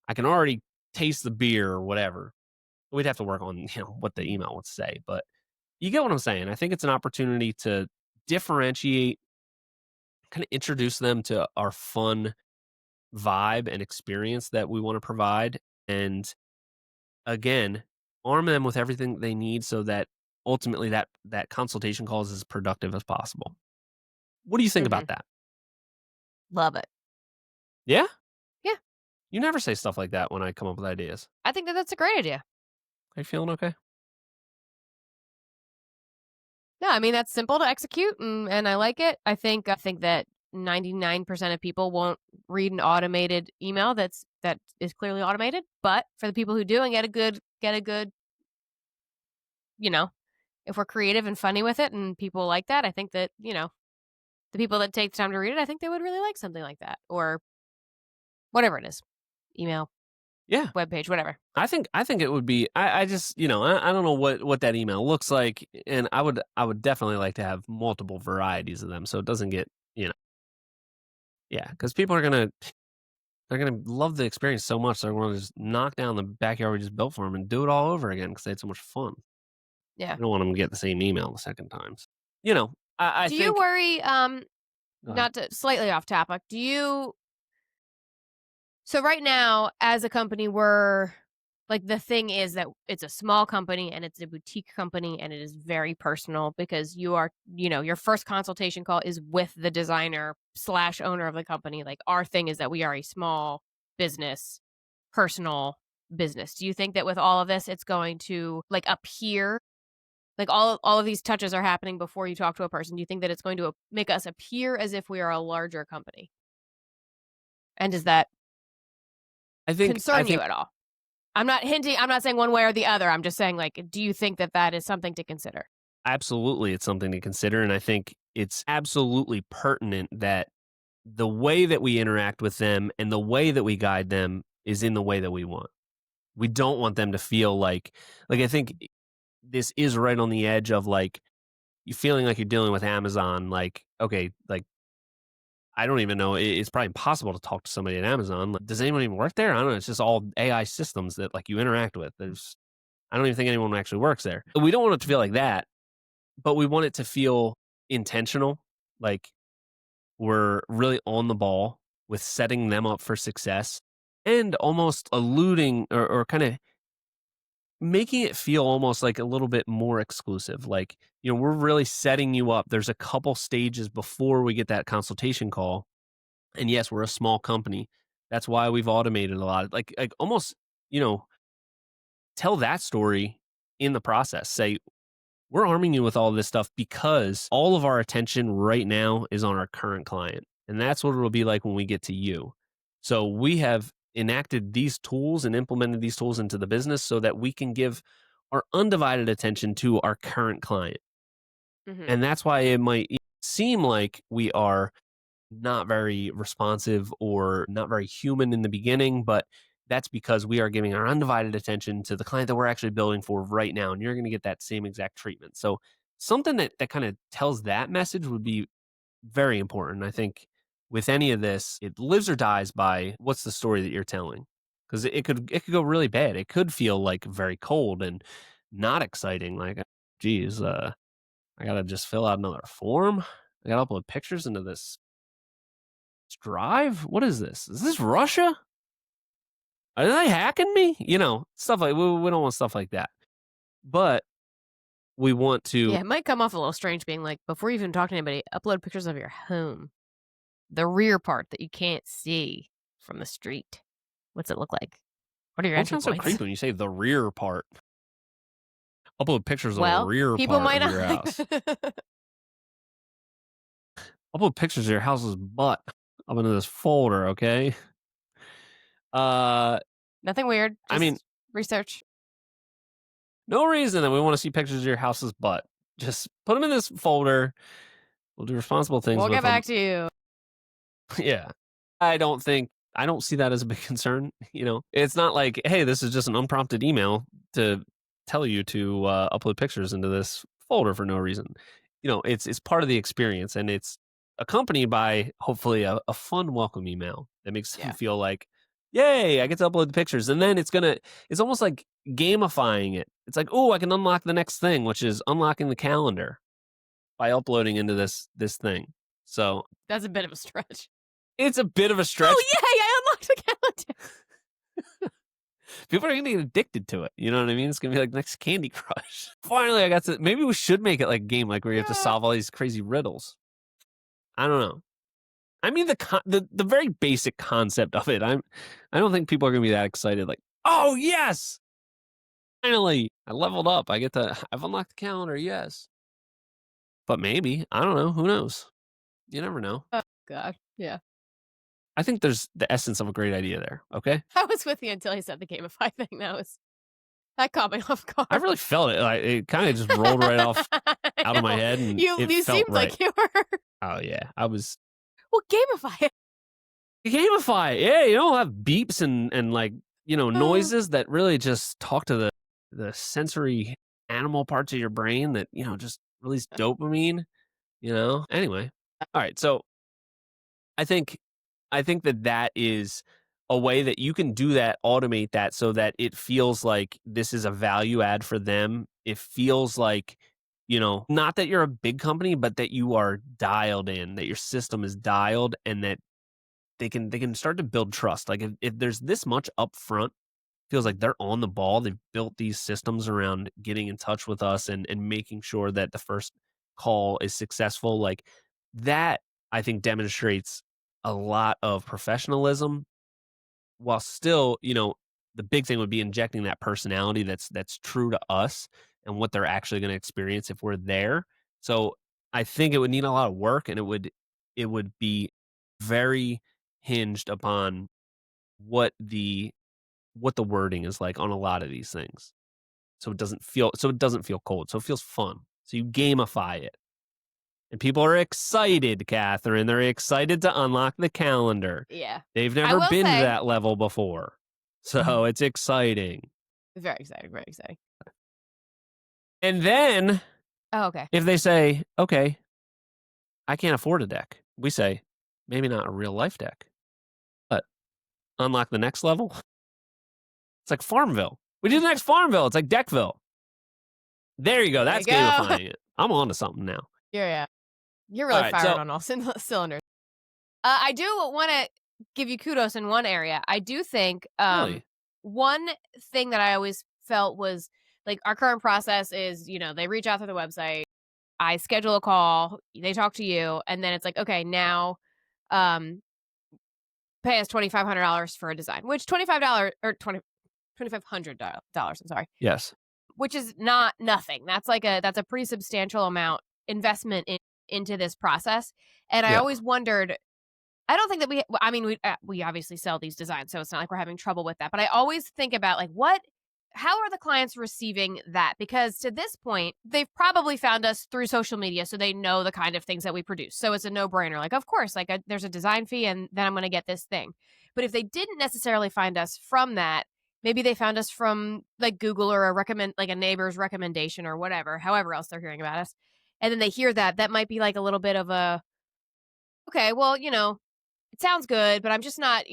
I can already taste the beer or whatever. We'd have to work on what the email would say, but you get what I'm saying. I think it's an opportunity to differentiate, kind of introduce them to our fun vibe and experience that we want to provide. And again, arm them with everything they need so that ultimately that consultation call is as productive as possible. What do you think Mhm. about that? Love it. Yeah? Yeah. You never say stuff like that when I come up with ideas. I think that that's a great idea. Are you feeling okay? No, I mean, that's simple to execute, and I like it. I think that 99% of people won't read an automated email that is clearly automated, but for the people who do and get a good, you know, if we're creative and funny with it and people like that, I think that, the people that take the time to read it, I think they would really like something like that or whatever it is. Email, Yeah. webpage, whatever. I think it would be. I just, I don't know what that email looks like, and I would definitely like to have multiple varieties of them so it doesn't get, yeah, because people they're gonna love the experience so much they're going to just knock down the backyard we just built for them and do it all over again because they had so much fun. Yeah. I don't want them to get the same email the second time. I Do you think. worry Go ahead. not to slightly off topic. Do you So right now, as a company, we're like the thing is that it's a small company and it's a boutique company and it is very personal because your first consultation call is with the designer slash owner of the company. Like our thing is that we are a small business personal business? Do you think that with all of this, it's going to like appear like all of these touches are happening before you talk to a person? Do you think that it's going to make us appear as if we are a larger company? And does that I concern you think at all? I'm not saying one way or the other. I'm just saying, like, do you think that that is something to consider? absolutely it's something to consider, and I think it's absolutely pertinent that the way that we interact with them and the way that we guide them is in the way that we want. We don't want them to feel I think this is right on the edge of you feeling like you're dealing with Amazon. Like, okay, like I don't even know. It's probably impossible to talk to somebody at Amazon. Like, does anyone even work there? I don't know. It's just all AI systems that you interact with. I don't even think anyone actually works there. We don't want it to feel like that, but we want it to feel intentional. Like we're really on the ball with setting them up for success and almost alluding or kind of making it feel almost like a little bit more exclusive. Like, we're really setting you up. There's a couple stages before we get that consultation call. And yes, we're a small company. That's why we've automated a lot. Like almost, you know, tell that story in the process. Say, we're arming you with all this stuff because all of our attention right now is on our current client. And that's what it'll be like when we get to you. So we have enacted these tools and implemented these tools into the business so that we can give our undivided attention to our current client. Mhm. And that's why it might seem like we are not very responsive or not very human in the beginning, but that's because we are giving our undivided attention to the client that we're actually building for right now. And you're going to get that same exact treatment. So something that kind of tells that message would be very important. I think with any of this, it lives or dies by what's the story that you're telling. Because it could go really bad. It could feel like very cold and not exciting. Like, geez, I gotta just fill out another form. I gotta upload pictures into this drive. What is this? Is this Russia? Are they hacking me? Stuff like we don't want stuff like that. But we want to. Yeah, it might come off a little strange being like, before you even talk to anybody, upload pictures of your home. The rear part that you can't see from the street. What's it look like? What are your Don't entry sound so points? creepy when you say the rear part. Upload pictures of the Well, rear people part might of your not. house. Upload pictures of your house's butt up into this folder, okay? Uh, Nothing weird, I mean, just research. no reason that we want to see pictures of your house's butt. Just put them in this folder. We'll do responsible things We'll with get them. back to you. Yeah. I don't see that as a big concern. It's not like, hey, this is just an unprompted email to tell you to upload pictures into this folder for no reason. It's part of the experience, and it's accompanied by hopefully a fun welcome email that makes them Yeah. feel like, yay, I get to upload the pictures. And then it's almost like gamifying it. It's like, oh, I can unlock the next thing, which is unlocking the calendar by uploading into this thing. So That's a bit of a stretch. it's a bit of a Oh, stretch. yay, I unlocked the calendar. People are gonna get addicted to it. You know what I mean? It's gonna be like next Candy Crush. Finally, I got to. Maybe we should make it like a game, like where you have to solve all these crazy riddles. I don't know. I mean, the very basic concept of it. I don't think people are gonna be that excited. Like, oh yes, finally, I leveled up. I've unlocked the calendar. Yes, but maybe I don't know. Who knows? You never know. Oh, God. Yeah. I think there's the essence of a great idea there. Okay, I was with you until he said the gamify thing. That caught me off I guard. really felt it. It kind of just rolled right off I out of my know. head, and it You felt seemed right. like you were. Oh yeah, I was. Well, gamify it. Gamify it. Yeah, have beeps and noises that really just talk to the sensory animal parts of your brain that, just release dopamine. Anyway. All right. So I think that is a way that you can do that, automate that so that it feels like this is a value add for them. It feels like, not that you're a big company, but that you are dialed in, that your system is dialed, and that they can start to build trust. Like if there's this much upfront, feels like they're on the ball. They've built these systems around getting in touch with us and making sure that the first call is successful. Like that, I think demonstrates a lot of professionalism while still, the big thing would be injecting that personality that's true to us and what they're actually going to experience if we're there. So I think it would need a lot of work, and it would be very hinged upon what the what the wording is like on a lot of these things. So it doesn't feel cold. So it feels fun. So you gamify it. And people are excited, Catherine. They're excited to unlock the calendar. Yeah. They've I never will been to say that level before. So it's exciting. very exciting, very exciting. And then Oh, okay. if they say, okay, I can't afford a deck, we say, maybe not a real life deck, but unlock the next level. It's like Farmville. We do the next Farmville. It's like Deckville. There you go. There you That's go. gamifying it. I'm on to something now. Yeah. You're All really right. firing So, on all cylinders. I do want to give you kudos in one area. I do think really? one thing that I always felt was like our current process is, they reach out to the website, I schedule a call, they talk to you, and then it's like, okay, now um pay us $2,500 for a design, which $25 or $2,500, I'm sorry, Yes. which is not nothing. That's a pretty substantial amount investment into this process. And I Yeah. always wondered, I don't think that I mean, we obviously sell these designs, so it's not like we're having trouble with that. But I always think about like how are the clients receiving that? Because to this point, they've probably found us through social media, so they know the kind of things that we produce. So it's a no brainer. Like, of course, like there's a design fee, and then I'm going to get this thing. But if they didn't necessarily find us from that, maybe they found us from like Google or like a neighbor's recommendation or whatever, however else they're hearing about us, and then they hear that might be like a little bit of a okay, well, it sounds good, but I'm just not,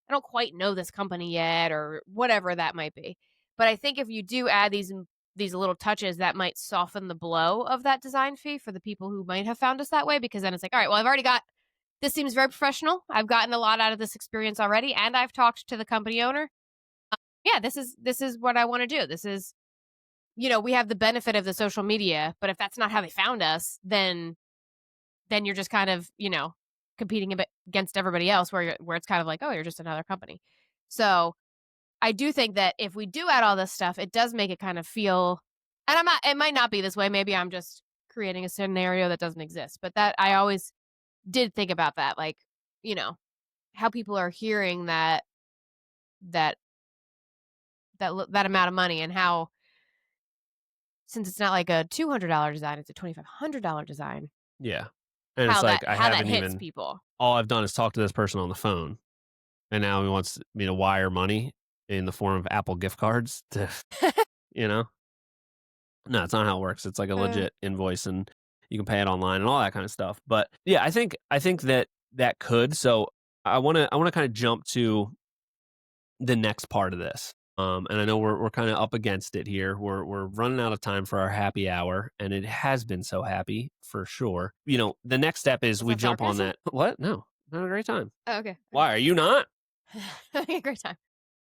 I don't quite know this company yet or whatever that might be. But I think if you do add these little touches, that might soften the blow of that design fee for the people who might have found us that way, because then it's like, all right, well, I've already got this seems very professional. I've gotten a lot out of this experience already, and I've talked to the company owner. Yeah, this is what I want to do. This is, we have the benefit of the social media, but if that's not how they found us, then you're just kind of, competing a bit against everybody else where it's kind of like, oh, you're just another company. So I do think that if we do add all this stuff, it does make it kind of feel, and it might not be this way. Maybe I'm just creating a scenario that doesn't exist, but that I always did think about that, like, you know, how people are hearing that, that amount of money, and how, since it's not like a $200 design, it's a $2,500 design, Yeah. And it's how that, like I how that haven't hits even people. all I've done is talk to this person on the phone, and now he wants me to wire money in the form of Apple gift cards to, you know? No, it's not how it works. It's like a Uh, legit invoice, and you can pay it online and all that kind of stuff. But yeah, I think that that could. So I wanna kind of jump to the next part of this. And I know we're kind of up against it here. We're running out of time for our happy hour, and it has been so happy for sure. The next step is was we that jump on sarcasm? that. What? No, not a great time. Oh, okay. Why are you not? Okay. Great time.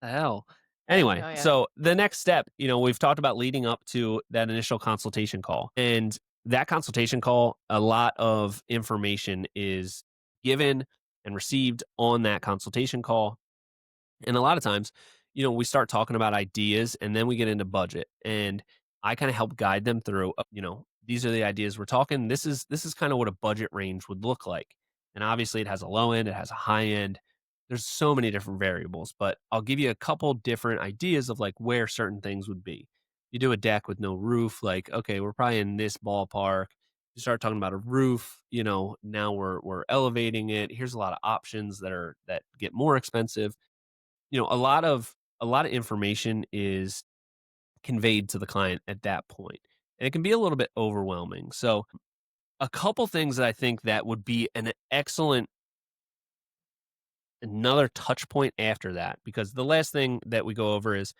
The hell. Yeah. Anyway, No. Yeah. so the next step, we've talked about leading up to that initial consultation call. And that consultation call, a lot of information is given and received on that consultation call. And a lot of times, we start talking about ideas and then we get into budget. And I kind of help guide them through, these are the ideas we're talking. This is kind of what a budget range would look like. And obviously it has a low end, it has a high end. There's so many different variables, but I'll give you a couple different ideas of like where certain things would be. You do a deck with no roof, like, okay, we're probably in this ballpark. You start talking about a roof, now we're elevating it. Here's a lot of options that get more expensive. A lot of information is conveyed to the client at that point, and it can be a little bit overwhelming. So a couple things that I think that would be an excellent another touch point after that, because the last thing that we go over is,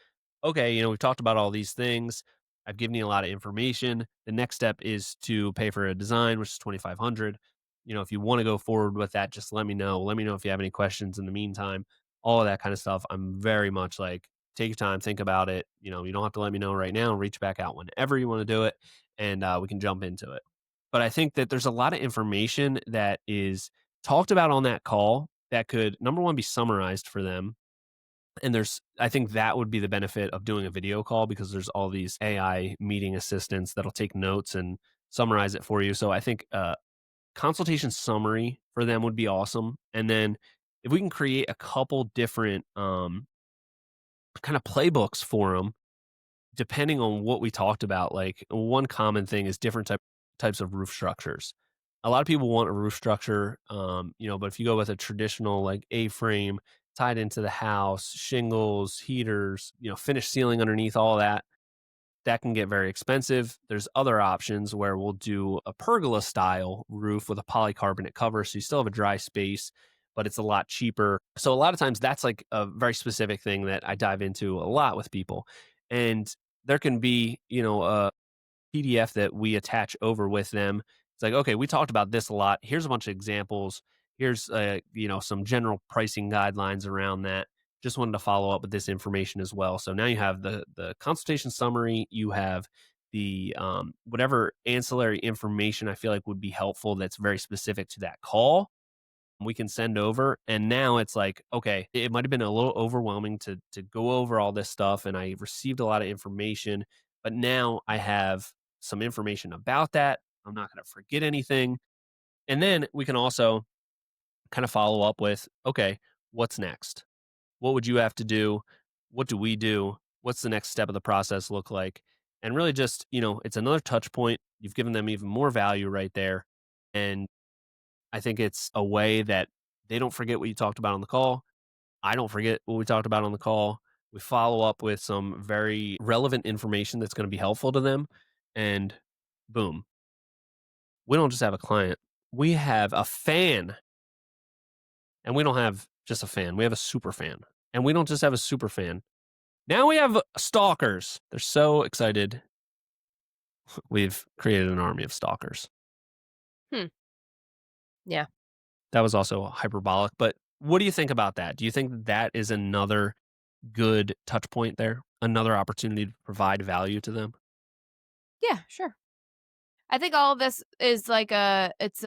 okay, we've talked about all these things. I've given you a lot of information. The next step is to pay for a design, which is 2,500. If you want to go forward with that, just let me know. Let me know if you have any questions in the meantime, all of that kind of stuff. I'm very much like, take your time, think about it. You don't have to let me know right now. Reach back out whenever you want to do it, and we can jump into it. But I think that there's a lot of information that is talked about on that call that could, number one, be summarized for them, And I think that would be the benefit of doing a video call because there's all these AI meeting assistants that'll take notes and summarize it for you. So I think consultation summary for them would be awesome. And then if we can create a couple different kind of playbooks for them, depending on what we talked about, like one common thing is different types of roof structures. A lot of people want a roof structure, but if you go with a traditional like A-frame tied into the house, shingles, heaters, finished ceiling underneath all that, that can get very expensive. There's other options where we'll do a pergola style roof with a polycarbonate cover. So you still have a dry space, but it's a lot cheaper. So a lot of times that's like a very specific thing that I dive into a lot with people. And there can be, a PDF that we attach over with them. It's like, okay, we talked about this a lot. Here's a bunch of examples. Here's some general pricing guidelines around that. Just wanted to follow up with this information as well. So now you have the consultation summary. You have the whatever ancillary information I feel like would be helpful that's very specific to that call we can send over. And now it's like, okay, it might have been a little overwhelming to go over all this stuff. And I received a lot of information, but now I have some information about that. I'm not going to forget anything. And then we can also kind of follow up with, okay, what's next? What would you have to do? What do we do? What's the next step of the process look like? And really just, it's another touch point. You've given them even more value right there. And I think it's a way that they don't forget what you talked about on the call. I don't forget what we talked about on the call. We follow up with some very relevant information that's going to be helpful to them. And boom, we don't just have a client, we have a fan. And we don't have just a fan, we have a super fan. And we don't just have a super fan. Now we have stalkers. They're so excited. We've created an army of stalkers. Hmm. Yeah. That was also hyperbolic, but what do you think about that? Do you think that is another good touch point there? Another opportunity to provide value to them? Yeah, sure. I think all of this is like it's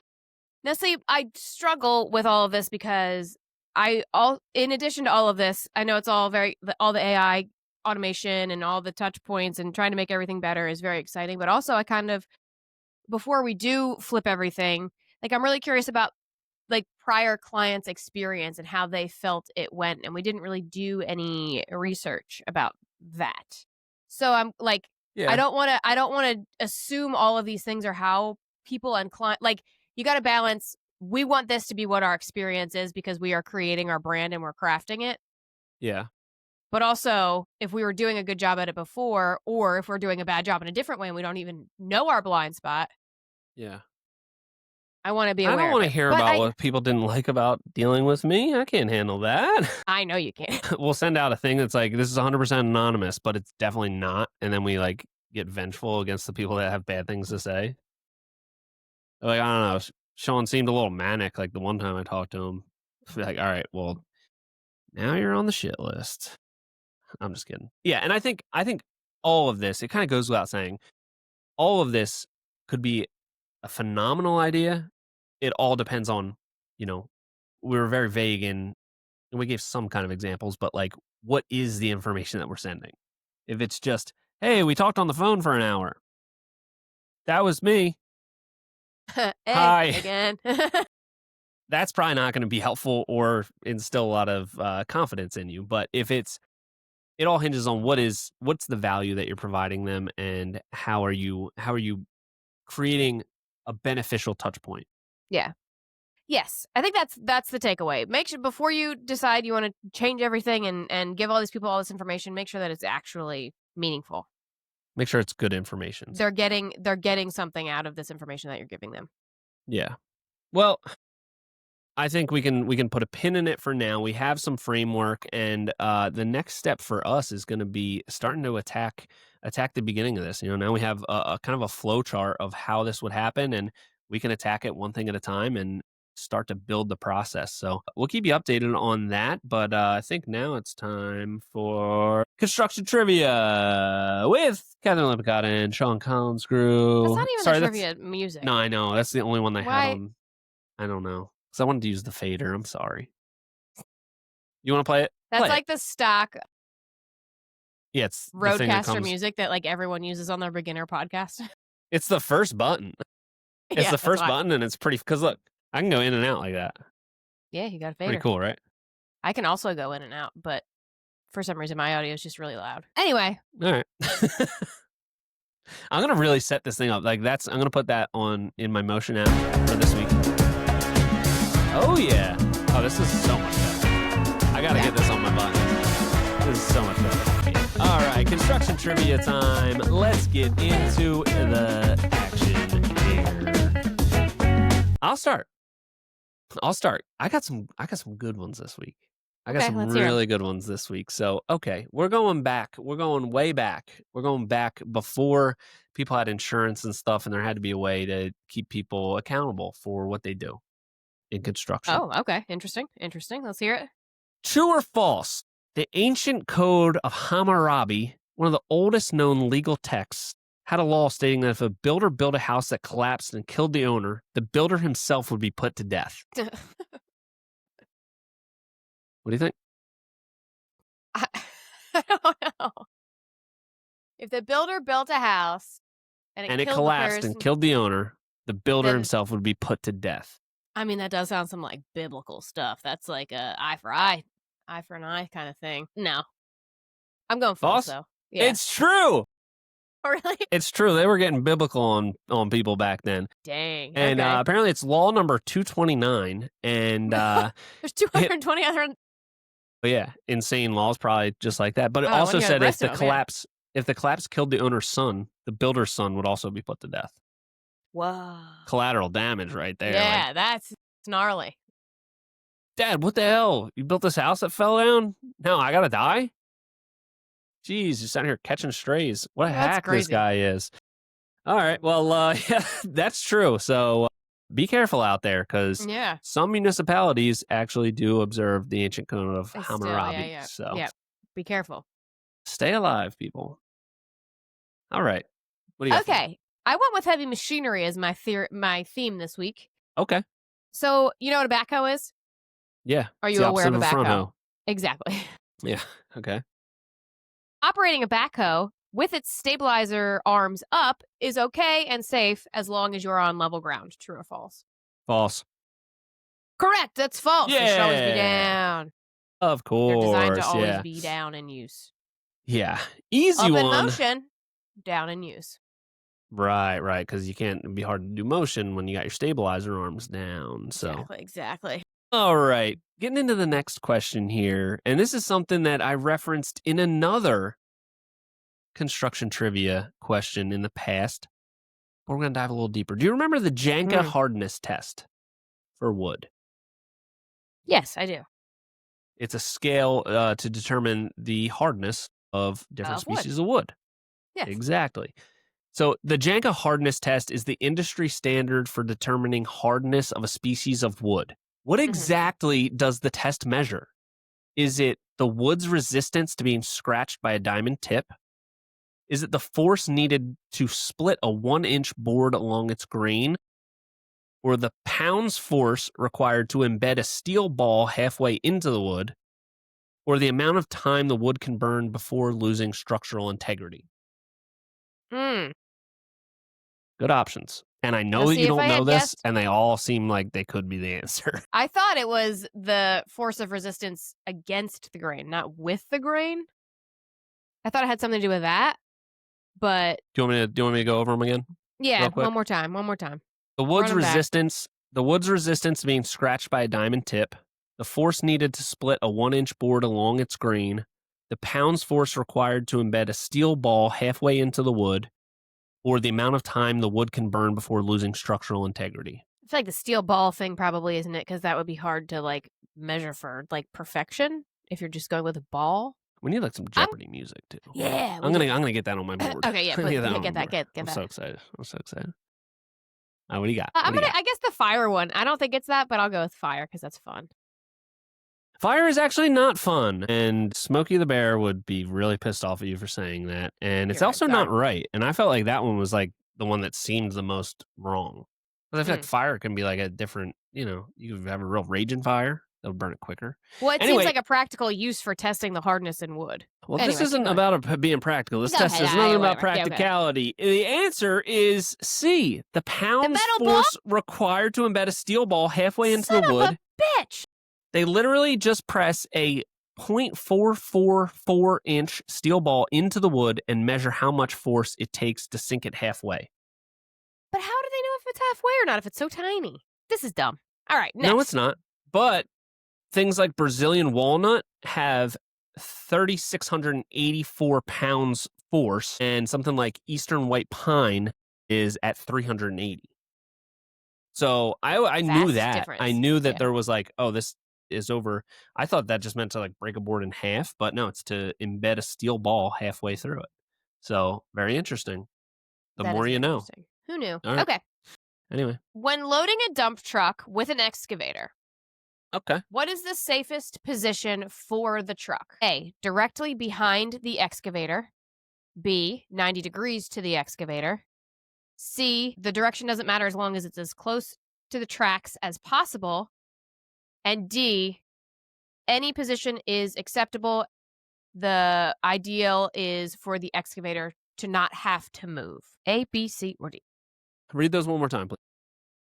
now see, I struggle with all of this because in addition to all of this, I know it's all the AI automation and all the touch points and trying to make everything better is very exciting, but also I kind of before we do flip everything, like I'm really curious about like prior clients' experience and how they felt it went, and we didn't really do any research about that. So I'm like, Yeah, I don't wanna assume all of these things are how people and client like, you gotta balance, we want this to be what our experience is because we are creating our brand and we're crafting it, yeah, but also, if we were doing a good job at it before, or if we're doing a bad job in a different way and we don't even know our blind spot, yeah. I wanna be I don't aware of wanna it. hear But about what people didn't like about dealing with me. I can't handle that. I know you can. We'll send out a thing that's like, "This is 100% anonymous," but it's definitely not, and then we, like, get vengeful against the people that have bad things to say. Like, I don't know, Sean seemed a little manic, like, the one time I talked to him. Like, "Alright, well, now you're on the shit list." I'm just kidding. Yeah, and I think all of this, it kinda goes without saying, all of this could be a phenomenal idea. It all depends on, you know, we were very vague and we gave some kind of examples, but, like, what is the information that we're sending? If it's just, "Hey, we talked on the phone for an hour. That was me. Hey, Hi." again. That's probably not gonna be helpful or instill a lot of, confidence in you, but if it all hinges on what's the value that you're providing them and how are you creating a beneficial touch point. Yeah. Yes. I think that's the takeaway. Make sure before you decide you wanna change everything and give all these people all this information, make sure that it's actually meaningful. Make sure it's good information. They're getting something out of this information that you're giving them. Yeah. Well, I think we can put a pin in it for now. We have some framework, and the next step for us is going to be starting to attack the beginning of this. Now we have a kind of a flow chart of how this would happen, and we can attack it one thing at a time and start to build the process. So we'll keep you updated on that. But I think now it's time for construction trivia with Catherine Lippincott and Sean That's Collinsgrew. not even the Sorry, that's trivia music. no, I know that's the only one I had Why on. I don't know, because I wanted to use the fader, I'm sorry. You wanna play it? That's Play it. like the stock Yeah, it's the thing that roadcaster comes. music that, like, everyone uses on their beginner podcast. It's the first button. It's Yeah, the that's first why. button, and it's pretty. Because look, I can go in and out like that. Yeah, you got a Pretty fader. cool, right? I can also go in and out, but for some reason, my audio is just really loud. Anyway. All right. I'm gonna really set this thing up. Like I'm gonna put that on in my Motion app for this week. Oh yeah. Oh, this is so much better. I gotta get this on my button. This is so much better. All right, construction trivia time. Let's get into the action here. I'll start. I got some good ones this week. I got Okay, some let's hear 'em. really good ones this week. So, okay, we're going back. We're going way back. We're going back before people had insurance and stuff, and there had to be a way to keep people accountable for what they do in construction. Oh, okay. Interesting. Interesting. Let's hear it. True or false? The ancient code of Hammurabi, one of the oldest known legal texts, had a law stating that if a builder built a house that collapsed and killed the owner, the builder himself would be put to death. What do you think? I I don't know. If the builder built a house and And it killed the collapsed person, and killed the owner, the builder then himself would be put to death. I mean, that does sound some like biblical stuff. That's like a eye for eye, eye for an eye kind of thing. No, I'm going false False? though. Yeah. It's true. Oh, really? It's true. They were getting biblical on people back then. Dang. And Okay. apparently it's law number 229. And There's 220 other. yeah, insane laws probably just like that. But it Oh, also when you said arrested 'em, yeah. if the collapse killed the owner's son, the builder's son would also be put to death. Whoa. Collateral damage right there. Yeah, Like, that's gnarly. Dad, what the hell? You built this house that fell down? Now I gotta die? Jeez, you're sitting here catching strays. What a That's hack this crazy. guy is. All right. Well, yeah, that's true. So be careful out there because Yeah. some municipalities actually do observe the ancient code of It's still, Hammurabi. yeah. So Yeah. Be careful. stay alive, people. All right. What do you got? Okay. I went with heavy machinery as my theme this week. Okay. So, you know what a backhoe is? Yeah. Are it's you the aware of a opposite front backhoe? hoe. Exactly. Yeah. Okay. Operating a backhoe with its stabilizer arms up is okay and safe as long as you're on level ground. True or false? False. Correct. That's false. They should always be Yeah. down. Of They're designed to course. always Yeah. be down in use. Yeah. Easy Up in one. motion, down in use. Right. Because you can't, it'd be hard to do motion when you got your stabilizer arms down. So. Exactly. All right, getting into the next question here. And this is something that I referenced in another construction trivia question in the past. But we're going to dive a little deeper. Do you remember the Janka hardness test for wood? Yes, I do. It's a scale to determine the hardness of different Of wood. species of wood. Yes. Exactly. So the Janka hardness test is the industry standard for determining hardness of a species of wood. What exactly does the test measure? Is it the wood's resistance to being scratched by a diamond tip? Is it the force needed to split a 1-inch board along its grain? Or the pound's force required to embed a steel ball halfway into the wood? Or the amount of time the wood can burn before losing structural integrity? Good options. And I know Now, that see, you if I don't know had this, guessed- and they all seem like they could be the answer. I thought it was the force of resistance against the grain, not with the grain. I thought it had something to do with that. But Do you want me to go over them again? yeah, Real quick? one more time. The wood's Run 'em back. resistance being scratched by a diamond tip, the force needed to split a 1-inch board along its grain, the pound's force required to embed a steel ball halfway into the wood, or the amount of time the wood can burn before losing structural integrity. I feel like the steel ball thing probably isn't it, because that would be hard to like measure for like perfection if you're just going with a ball. We need like some Jeopardy music too. Yeah, I'm gonna get that on my board. Okay, yeah, I'm gonna but on get my that, board. get I'm that. so excited. What do you got? I guess the fire one. I don't think it's that, but I'll go with fire because that's fun. Fire is actually not fun, and Smokey the Bear would be really pissed off at you for saying that. And it's You're right, also sorry. not right. And I felt like that one was like the one that seemed the most wrong. Because I feel like fire can be like a different, you could have a real raging fire. It'll burn it quicker. Well, it seems Anyway, like a practical use for testing the hardness in wood. well, this Anyway, keep isn't going. about being practical. This Go test ahead, is nothing about whatever. Yeah, okay. practicality. The answer is C. The pounds metal ball? force required to embed a steel ball halfway into Son the of wood. a bitch! They literally just press a 0.444-inch steel ball into the wood and measure how much force it takes to sink it halfway. But how do they know if it's halfway or not if it's so tiny? This is dumb. All right, next. No, it's not. But things like Brazilian walnut have 3,684 pounds force, and something like Eastern white pine is at 380. So I knew Vast that. difference. I knew that Yeah. there was like, oh, this is over. I thought that just meant to like break a board in half, but no, it's to embed a steel ball halfway through it. So very interesting. The That more is you very know. interesting. Who knew? All right. Okay. Anyway. When loading a dump truck with an excavator, Okay. what is the safest position for the truck? A, directly behind the excavator. B, 90 degrees to the excavator. C, the direction doesn't matter as long as it's as close to the tracks as possible. And D, any position is acceptable. The ideal is for the excavator to not have to move. A, B, C, or D. Read those one more time, please.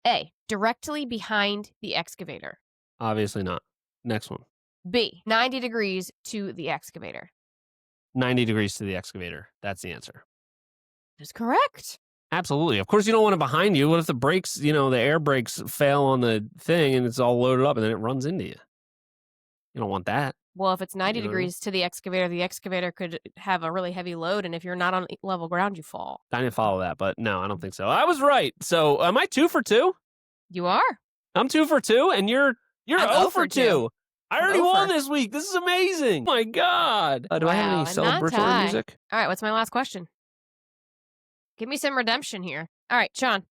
A, directly behind the excavator. Obviously not. Next one. B, 90 degrees to the excavator. 90 degrees to the excavator. That's the answer. That is correct. Absolutely. Of course, you don't want it behind you. What if the brakes, the air brakes fail on the thing and it's all loaded up and then it runs into you? You don't want that. Well, if it's 90 You know what I mean? degrees to the excavator could have a really heavy load, and if you're not on level ground, you fall. I didn't follow that, but no, I don't think so. I was right. So am I 2 for 2? You are. I'm 2 for 2, and you're I'm 0 for 2. I already 0 won for. this week. This is amazing. Oh my God. Do I have Wow, any and not celebratory tie. music? All right, what's my last question? Give me some redemption here. All right, Sean.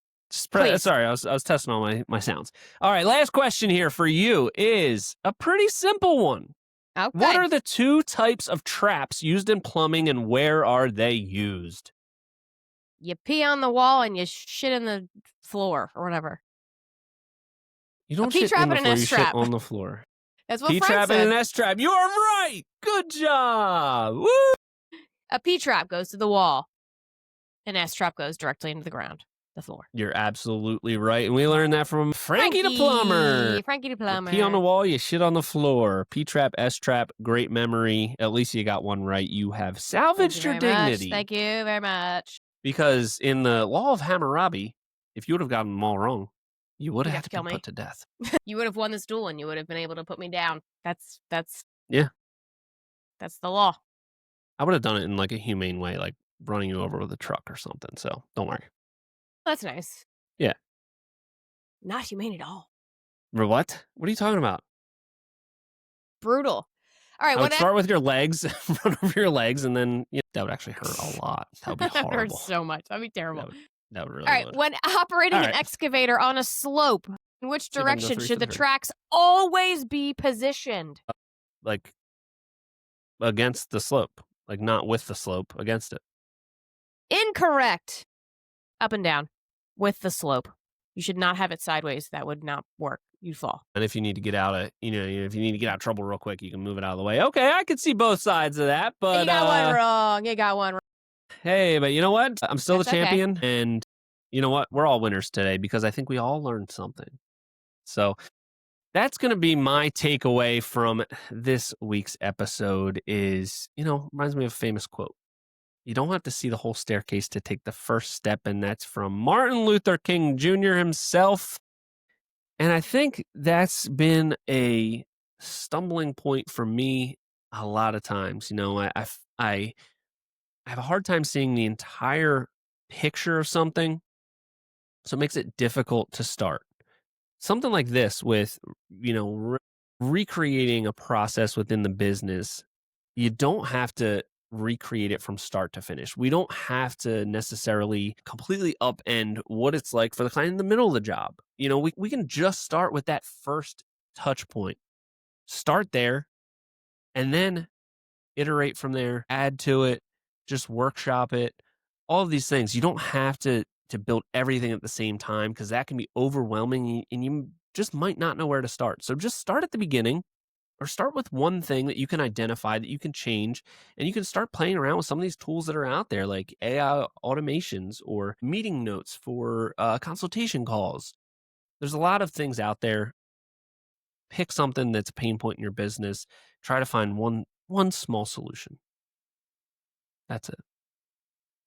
Please. Sorry, I was testing all my sounds. All right, last question here for you is a pretty simple one. Okay. What are the 2 types of traps used in plumbing, and where are they used? You pee on the wall and you shit in the floor or whatever. You don't P shit trap in the and an floor, S you shit trap. on the floor. That's what P Frank trap and said. an S trap. You are right. Good job. Woo! A P trap goes to the wall. An S trap goes directly into the ground, the floor. You're absolutely right. And we learned that from Frankie the Plumber. Frankie the Plumber. You pee on the wall, you shit on the floor. P trap, S trap, great memory. At least you got one right. You have salvaged your dignity. Thank you very much. Because in the law of Hammurabi, if you would have gotten them all wrong, you would have had to kill be me. put to death. You would have won this duel and you would have been able to put me down. That's Yeah. That's the law. I would have done it in like a humane way, like running you over with a truck or something. So don't worry. That's nice. Yeah. Not humane at all. What? What are you talking about? Brutal. All right, I would start with your legs, run over your legs, and then that would actually hurt a lot. That would be That horrible. hurts so much. That'd be terrible. That would really All right, would. when operating All an right. excavator on a slope, in which See if I can go direction 3 should for the 3. tracks always be positioned? Like against the slope, like not with the slope, against it. Incorrect. Up and down with the slope. You should not have it sideways. That would not work. You'd fall. And if you need to get out of, if you need to get out of trouble real quick, you can move it out of the way. Okay, I could see both sides of that, but you got one wrong. You got one wrong. Hey, but you know what? I'm still That's the champion, and you know what? We're all winners today because I think we all learned something. So that's going to be my takeaway from this week's episode is, reminds me of a famous quote. You don't have to see the whole staircase to take the first step, and that's from Martin Luther King Jr. himself. And I think that's been a stumbling point for me a lot of times. I have a hard time seeing the entire picture of something, so it makes it difficult to start. Something like this with, recreating a process within the business, you don't have to recreate it from start to finish. We don't have to necessarily completely upend what it's like for the client in the middle of the job. We can just start with that first touch point. Start there and then iterate from there, add to it, just workshop it, all of these things. You don't have to build everything at the same time because that can be overwhelming and you just might not know where to start. So just start at the beginning or start with one thing that you can identify that you can change, and you can start playing around with some of these tools that are out there like AI automations or meeting notes for consultation calls. There's a lot of things out there. Pick something that's a pain point in your business. Try to find one small solution. That's it.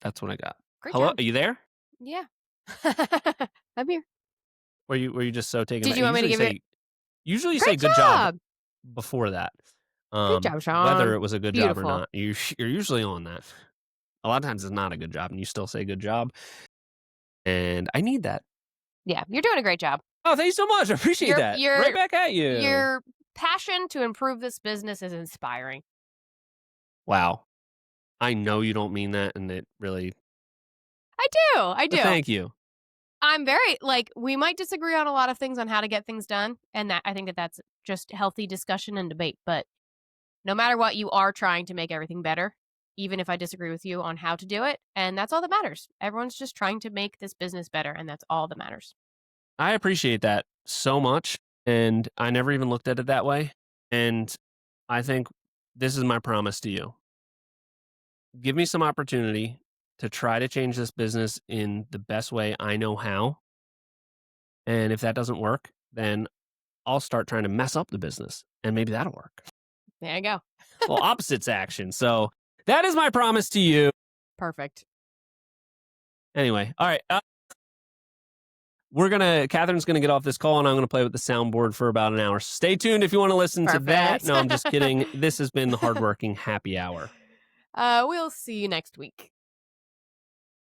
That's what I got. Great Hello, job. are you there? Yeah. I'm here. Were you just so taken Did back? you want me to give it Usually you say great good job job. before that. Good job, Whether Sean. it was a good job or Beautiful. not, you're usually on that. A lot of times it's not a good job, and you still say good job, and I need that. Yeah, you're doing a great job. Oh, thank you so much. I appreciate Your that. Right your back at you. your passion to improve this business is inspiring. Wow. I know you don't mean that, and it really I do. I but do. thank you. I'm very like we might disagree on a lot of things on how to get things done, and that I think that that's just healthy discussion and debate. But no matter what, you are trying to make everything better, even if I disagree with you on how to do it, and that's all that matters. Everyone's just trying to make this business better, and that's all that matters. I appreciate that so much, and I never even looked at it that way, and I think this is my promise to you. Give me some opportunity to try to change this business in the best way I know how, and if that doesn't work, then I'll start trying to mess up the business, and maybe that'll work. There you go. Well, opposites action. So that is my promise to you. Perfect. Anyway, all right. Catherine's gonna get off this call, and I'm gonna play with the soundboard for about an hour. Stay tuned if you want to listen to that. Perfect. No, I'm just kidding. This has been the hardworking happy hour. We'll see you next week.